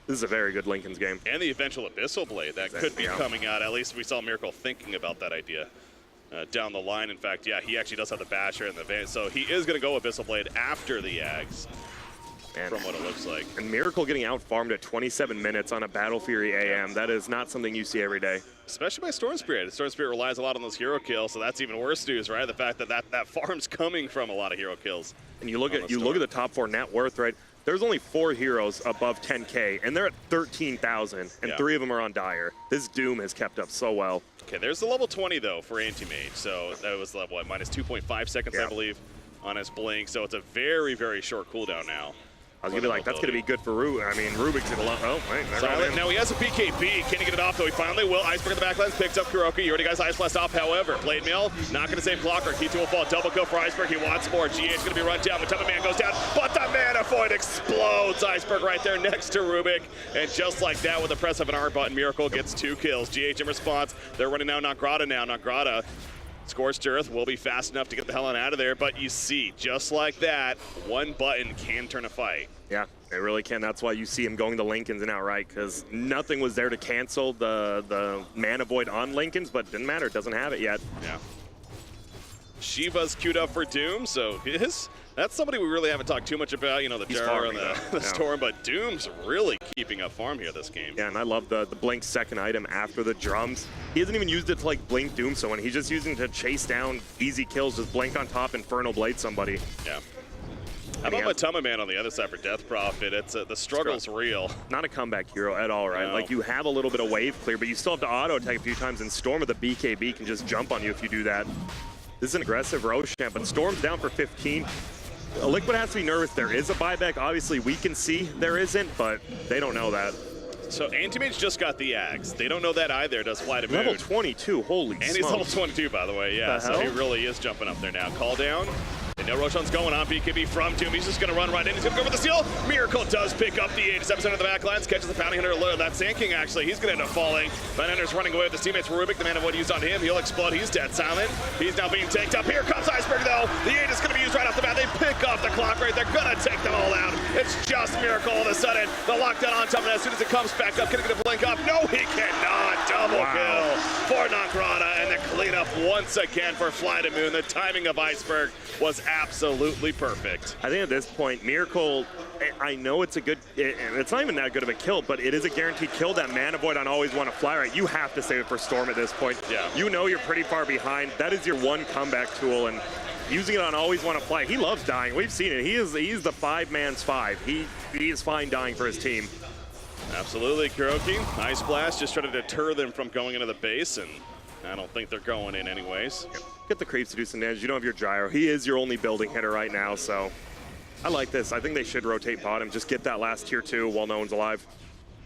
This is a very good Lincoln's game. And the eventual Abyssal Blade that could be coming out. At least we saw Miracle thinking about that idea down the line. In fact, yeah, he actually does have the Basher and the Van. So he is going to go Abyssal Blade after the Ags. From what it looks like. And Miracle getting out-farmed at 27 minutes on a Battle Fury AM. That is not something you see every day. Especially by Storm Spirit. Storm Spirit relies a lot on those hero kills, so that's even worse news, right? The fact that that farm's coming from a lot of hero kills. And you look at the top 4 net worth, right? There's only 4 heroes above 10K, and they're at 13,000, and 3 of them are on Dire. This Doom has kept up so well. Okay, there's the level 20, though, for Anti-Mage. So that was level, what, minus 2.5 seconds, I believe, on his blink. So it's a very, very short cooldown now. I was going to be like, that's going to be good for Rubik. I mean, Rubik's going to love. Oh, wait. Silent. Now he has a BKB. Can he get it off, though? He finally will. Iceberg in the backlines picks up Kuroki. You already got his Ice Blast off, however. Blade Mail, not going to save Clocker. Key to a fall. Double kill for Iceberg. He wants more. GH going to be run down. Matama Man goes down, but the Mana Void explodes. Iceberg right there next to Rubik. And just like that, with the press of an R button, Miracle gets 2 kills. GH in response. They're running now Nagrata now. Nagrata. Scorched Earth will be fast enough to get the hell out of there, but you see, just like that, one button can turn a fight. Yeah, it really can. That's why you see him going to Lincoln's and outright, because nothing was there to cancel the Mana Void on Lincoln's, but it didn't matter. It doesn't have it yet. Yeah. Shiva's queued up for Doom, so that's somebody we really haven't talked too much about, you know, the Terror and the Storm, but Doom's really keeping up farm here this game. Yeah, and I love the blink second item after the drums. He hasn't even used it to like blink Doom someone. He's just using it to chase down easy kills, just blink on top, Infernal Blade somebody. Yeah. How about Matama Man on the other side for Death Prophet? It's the struggle's real. Not a comeback hero at all, right? No. Like, you have a little bit of wave clear, but you still have to auto attack a few times, and Storm with the BKB can just jump on you if you do that. This is an aggressive Roshan, but Storm's down for 15. Liquid has to be nervous. There is a buyback. Obviously, we can see there isn't, but they don't know that. So Anti-Mage just got the Ags. They don't know that either, does FlyToTheMoon. Level 22, holy smokes. And he's level 22, by the way, yeah. So he really is jumping up there now. Call down. They know Roshan's going on. BKB from Doom. He's just going to run right in. He's going to go for the steal. Miracle does pick up the 87% of the backlines. Catches the Bounty Hunter. That's Sand King, actually. He's going to end up falling. Bounty Hunter's running away with his teammates. Rubik, the Mana Void used on him. He'll explode. He's dead silent. He's now being taken up. Here comes Iceberg, though. The 8 is going to be used right off the bat. They pick off the clock rate. They're going to take them all out. It's just Miracle all of a sudden. The lockdown on top of it. As soon as it comes back up, can he get a blink up? No, he cannot. Double kill for Nagrata. And the cleanup once again for FlyToTheMoon. The timing of Iceberg was absolutely perfect. I think at this point, Miracle, I know it's a good, it's not even that good of a kill, but it is a guaranteed kill. That Mana Void on Always Want to Fly, right? You have to save it for Storm at this point. Yeah. You know you're pretty far behind. That is your one comeback tool, and using it on Always Want to Fly, he loves dying. We've seen it. He's the 5-man's 5. He is fine dying for his team. Absolutely, Kuroki. Ice Blast just trying to deter them from going into the base, and I don't think they're going in anyways. Get the creeps to do some damage. You don't have your gyro. He is your only building hitter right now, so I like this. I think they should rotate bottom. Just get that last tier 2 while no one's alive.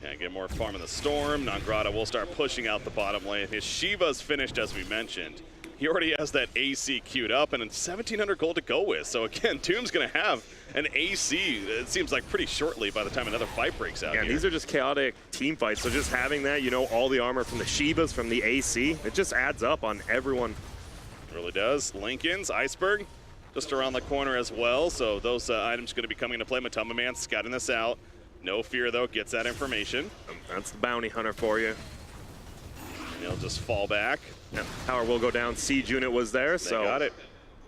Yeah, get more farm in the Storm. Nagrata will start pushing out the bottom lane. His Shiva's finished, as we mentioned. He already has that AC queued up and 1,700 gold to go with. So again, Doom's going to have an AC, it seems like pretty shortly by the time another fight breaks out. Yeah, these are just chaotic team fights. So just having that, you know, all the armor from the Shivas, from the AC, it just adds up on everyone. It really does. Lincoln's, Iceberg, just around the corner as well. So those items are going to be coming into play. Matama Man scouting this out. No fear, though, gets that information. That's the bounty hunter for you. And he'll just fall back. Yep. Tower will go down. Siege unit was there, so they got it.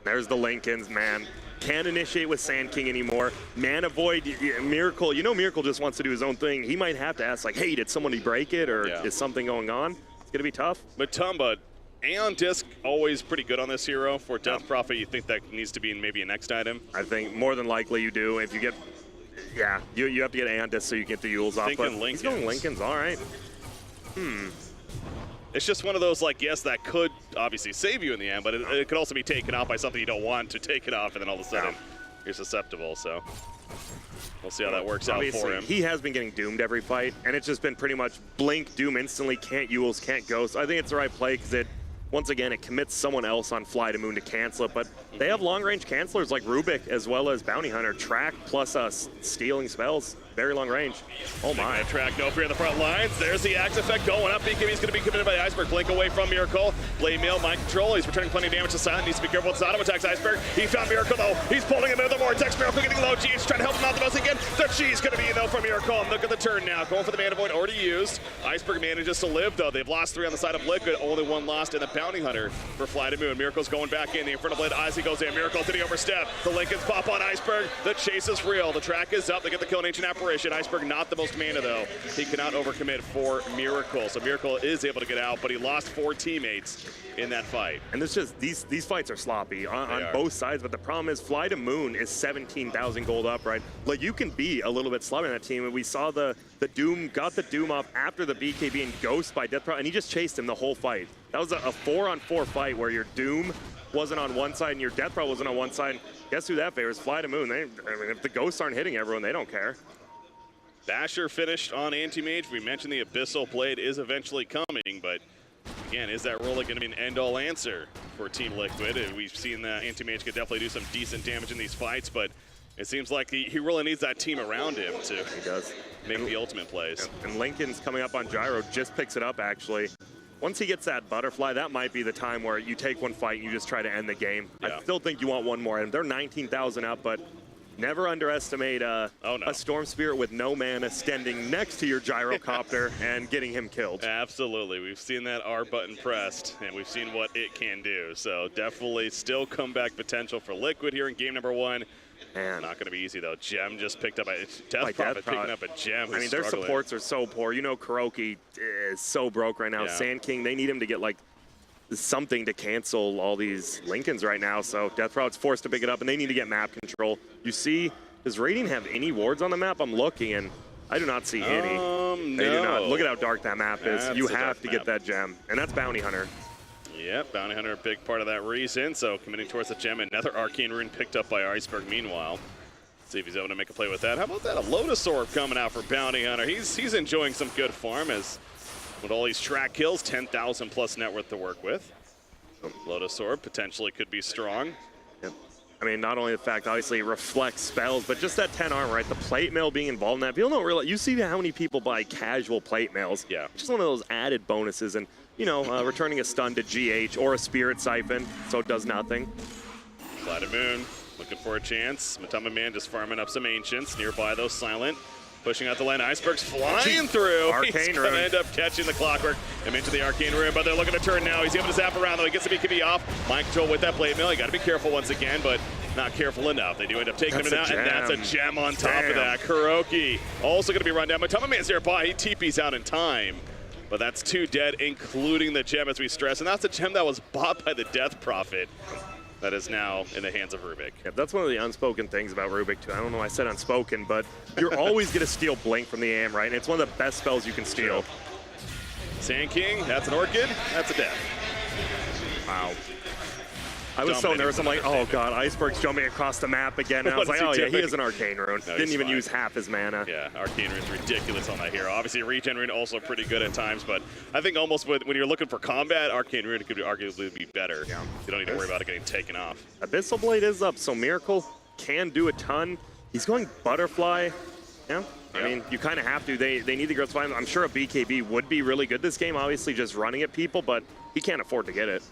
There's the Lincolns, man. Can't initiate with Sand King anymore. Mana Void, Miracle, you know Miracle just wants to do his own thing. He might have to ask, like, hey, did somebody break it, or is something going on? It's going to be tough. Matamba, Aeon Disc, always pretty good on this hero. For Death Prophet, you think that needs to be maybe a next item? I think more than likely you do. If you get, Yeah, you have to get Aeon Disc so you get the Yules off. But he's going Lincolns, all right. It's just one of those, like, yes, that could obviously save you in the end, but it could also be taken off by something you don't want to take it off, and then all of a sudden you're susceptible. So we'll see how that works out for him. He has been getting doomed every fight, and it's just been pretty much blink, doom instantly, can't Yules, can't Ghost. I think it's the right play because once again, it commits someone else on FlyToTheMoon to cancel it, but they have long-range cancelers like Rubik as well as Bounty Hunter. Track plus stealing spells. Very long range. Oh my. Track, no fear in the front lines. There's the axe effect going up. BKB's going to be committed by Iceberg. Blink away from Miracle. Blade Mail, mind control. He's returning plenty of damage to Silent. Needs to be careful with Sodom. Attacks Iceberg. He found Miracle though. He's pulling him into the vortex. Miracle getting low. G is trying to help him out the most again. The G's going to be though for Miracle. And look at the turn now. Going for the Mana Void already used. Iceberg manages to live though. They've lost 3 on the side of Liquid. Only 1 lost in the Bounty Hunter for FlyToTheMoon. Miracle's going back in. The Infernal Blade Ozzy goes in. Miracle to the overstep. The Lincolns pop on Iceberg. The chase is real. The track is up. They get the kill in Ancient Apparition. Iceberg not the most mana though. He cannot overcommit for Miracle. So Miracle is able to get out, but he lost 4 teammates in that fight. And it's just these fights are sloppy on both sides, but the problem is FlyToTheMoon is 17,000 gold up, right? Like you can be a little bit sloppy in that team, and we saw the Doom got the Doom up after the BKB and Ghost by Death Pro, and he just chased him the whole fight. That was a 4-on-4 fight where your Doom wasn't on one side and your Death Pro wasn't on one side. Guess who that favors? FlyToTheMoon. I mean, if the Ghosts aren't hitting everyone, they don't care. Basher finished on Anti-Mage. We mentioned the Abyssal Blade is eventually coming, but again, is that really going to be an end-all answer for Team Liquid? And we've seen that Anti-Mage could definitely do some decent damage in these fights, but it seems like he really needs that team around him to make the ultimate plays. And Lincoln's coming up on Gyro, just picks it up actually. Once he gets that butterfly, that might be the time where you take one fight and you just try to end the game. I still think you want one more item. They're 19,000 up, but never underestimate a Storm Spirit with no mana standing next to your Gyrocopter and getting him killed. Absolutely. We've seen that R button pressed, and we've seen what it can do. So definitely still comeback potential for Liquid here in game number 1. Man. Not going to be easy, though. Gem just picked up a Death Prophet picking up a Gem. I mean, their supports are so poor. You know, Kuroki is so broke right now. Sand King, they need him to get, like, something to cancel all these Lincolns right now. So Death Prophet's forced to pick it up, and they need to get map control. You see, does Radiant have any wards on the map? I'm looking, and I do not see any. They do not. Look at how dark that map is. You have to get that Gem, and that's Bounty Hunter. Yep, Bounty Hunter a big part of that reason, so committing towards the Gem. Another Arcane Rune picked up by Iceberg meanwhile. Let's see if he's able to make a play with that. How about that? A Lotus Orb coming out for Bounty Hunter. He's enjoying some good farm as with all these track kills, 10,000 plus net worth to work with. Lotus Orb potentially could be strong. Yep. I mean, not only the fact, obviously, it reflects spells, but just that 10 armor, right? The plate mail being involved in that. People don't realize, you see how many people buy casual plate mails. Yeah. Just one of those added bonuses. And, you know, returning a stun to GH or a Spirit Siphon, so it does nothing. FlyToTheMoon looking for a chance. Matama Man just farming up some Ancients. Nearby, though, Silent. Pushing out the lane. Iceberg's flying through. He's going to end up catching the Clockwork and into the Arcane Rune, but they're looking to turn now. He's able to zap around, though. He gets the BKB off. Mind control with that Blade Mail. You got to be careful once again, but not careful enough. They do end up taking him out, and that's a Gem on top of that. Kuroki also going to be run down. Matama Man's nearby. He TP's out in time, but that's 2 dead, including the Gem, as we stress, and that's a Gem that was bought by the Death Prophet. That is now in the hands of Rubik. Yeah, that's one of the unspoken things about Rubik, too. I don't know why I said unspoken, but you're always going to steal Blink from the AM, right? And it's one of the best spells you can steal. Sand King, that's an Orchid, that's a death. Wow. I was so nervous. I'm like, oh, God, Iceberg's jumping across the map again. And I was like, oh, yeah, he has an Arcane Rune. No, didn't even use half his mana. Yeah, Arcane Rune's ridiculous on that hero. Obviously, Regen Rune also pretty good at times, but I think almost when you're looking for combat, Arcane Rune could arguably be better. Yeah. You don't need to worry about it getting taken off. Abyssal Blade is up, so Miracle can do a ton. He's going Butterfly. Yeah. I mean, you kind of have to. They need the Growth Spine. I'm sure a BKB would be really good this game, obviously just running at people, but he can't afford to get it.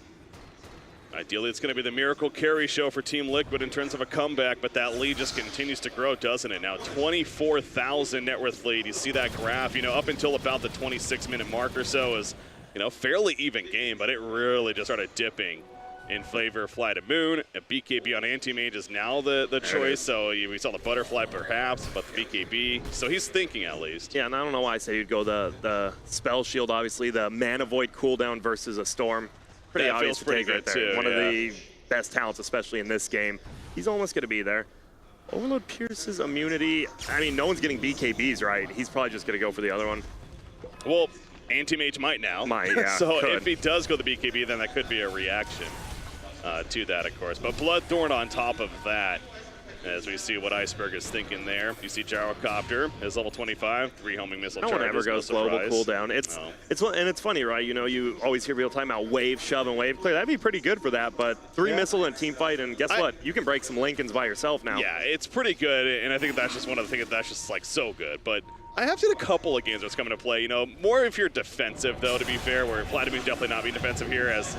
Ideally, it's going to be the Miracle carry show for Team Liquid in terms of a comeback, but that lead just continues to grow, doesn't it? Now, 24,000 net worth lead. You see that graph, you know, up until about the 26-minute mark or so is, you know, fairly even game, but it really just started dipping in favor of FlyToTheMoon. A BKB on Anti-Mage is now the choice, so we saw the Butterfly perhaps, but the BKB, so he's thinking at least. Yeah, and I don't know why I say you'd go the Spell Shield, obviously, the Mana Void cooldown versus a Storm. Pretty obvious to take right there. One of the best talents, especially in this game. He's almost going to be there. Overload Pierce's immunity. I mean, no one's getting BKBs, right? He's probably just going to go for the other one. Well, Anti-Mage might now. Might, yeah. So could. if he does go the BKB, then that could be a reaction to that, of course. But Bloodthorn on top of that, as we see what Iceberg is thinking there. You see Gyrocopter is level 25, 3 homing missile no charges. one ever goes no global surprise. cooldown. And it's funny, right? You know, you always hear people talking about wave, shove, and wave clear. That'd be pretty good for that, but 3 missile in a team fight, and guess what? You can break some Lincolns by yourself now. Yeah, it's pretty good, and I think that's just one of the things that's just like so good. But I have seen a couple of games where it's coming to play. You know, more if you're defensive, though, to be fair, where FlyToTheMoon's definitely not being defensive here, as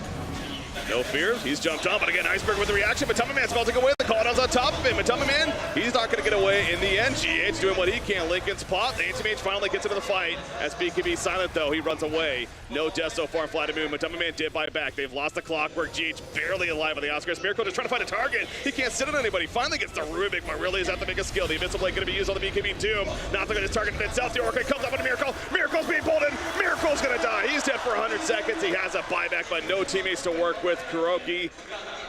no fear. He's jumped up, but again, Iceberg with the reaction. Matama-Man's melting away. The call-down's on top of him. Matama-Man, he's not going to get away in the end. GH doing what he can. Lincoln's pop. The Anti-Mage finally gets into the fight. As BKB silent, though, he runs away. No death so far in FlyToTheMoon. Matama-Man did buy back. They've lost the clockwork. GH barely alive on the outskirts. Miracle just trying to find a target. He can't sit on anybody. Finally gets the Rubik, but really is at the biggest skill. The Invincible Blade going to be used on the BKB Doom. Not going to target itself. The Orca comes up on a Miracle. Miracle's being pulled in. Miracle's going to die. He's dead for 100 seconds. He has a buyback, but no teammates to work with. Kuroki,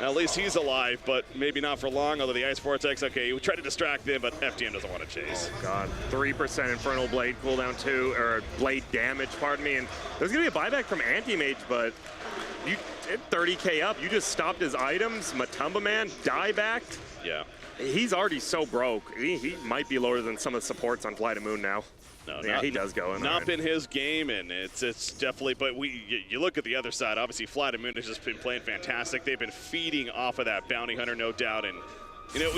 at least he's alive, but maybe not for long, although the Ice Vortex, okay, we tried to distract him, but FDM doesn't want to chase. Oh, God. 3% Infernal Blade cooldown, too, or Blade damage, pardon me. And there's going to be a buyback from Anti-Mage, but you did 30K up. You just stopped his items. Matama-Man, dieback. Yeah. He's already so broke. He might be lower than some of the supports on FlyToTheMoon now. No, yeah, he does go in. Not been his game, and it's definitely. But you look at the other side. Obviously, FlyToTheMoon has just been playing fantastic. They've been feeding off of that bounty hunter, no doubt. And you know,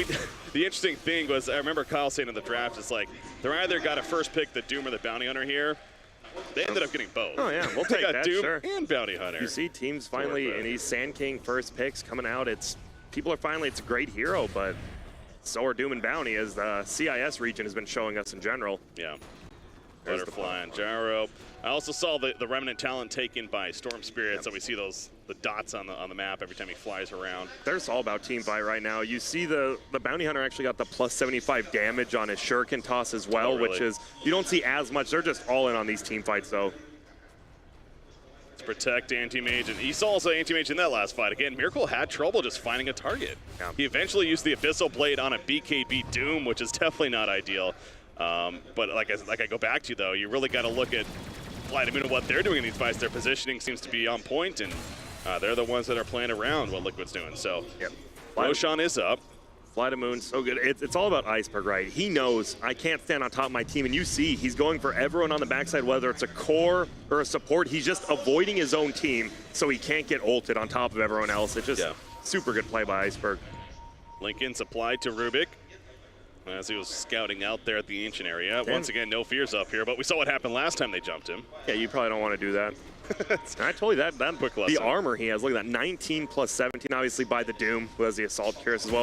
the interesting thing was, I remember Kyle saying in the draft, it's like they're either got to first pick the Doom or the bounty hunter here. They ended up getting both. Oh yeah, we'll take got that. Doom Sure. and bounty hunter. You see teams finally in these Sand King first picks coming out. People are finally. It's a great hero, but so are Doom and Bounty, as the CIS region has been showing us in general. Yeah. Butterfly and Gyro. I also saw the Remnant talent taken by Storm Spirit, so we see the dots on the map every time he flies around. They're just all about team fight right now. You see the Bounty Hunter actually got the plus 75 damage on his Shuriken toss as well, really? Which is, you don't see as much. They're just all in on these team fights, though. To protect Anti-Mage, and he saw also Anti-Mage in that last fight. Again, Miracle had trouble just finding a target. Yeah. He eventually used the Abyssal Blade on a BKB Doom, which is definitely not ideal. But like I go back to, though, you really got to look at FlyToTheMoon and what they're doing in these fights. Their positioning seems to be on point, and they're the ones that are playing around what Liquid's doing. So, yep. Roshan is up. FlyToTheMoon, so good. It's all about Iceberg, right? He knows I can't stand on top of my team, and you see he's going for everyone on the backside, whether it's a core or a support. He's just avoiding his own team so he can't get ulted on top of everyone else. It's just super good play by Iceberg. Lincoln supplied to Rubik as he was scouting out there at the ancient area. Once again, no fears up here, but we saw what happened last time they jumped him. Yeah, you probably don't want to do that. I told you that. Quick lesson. The armor he has, look at that, 19 plus 17, obviously by the Doom, who has the Assault Cuirass as well.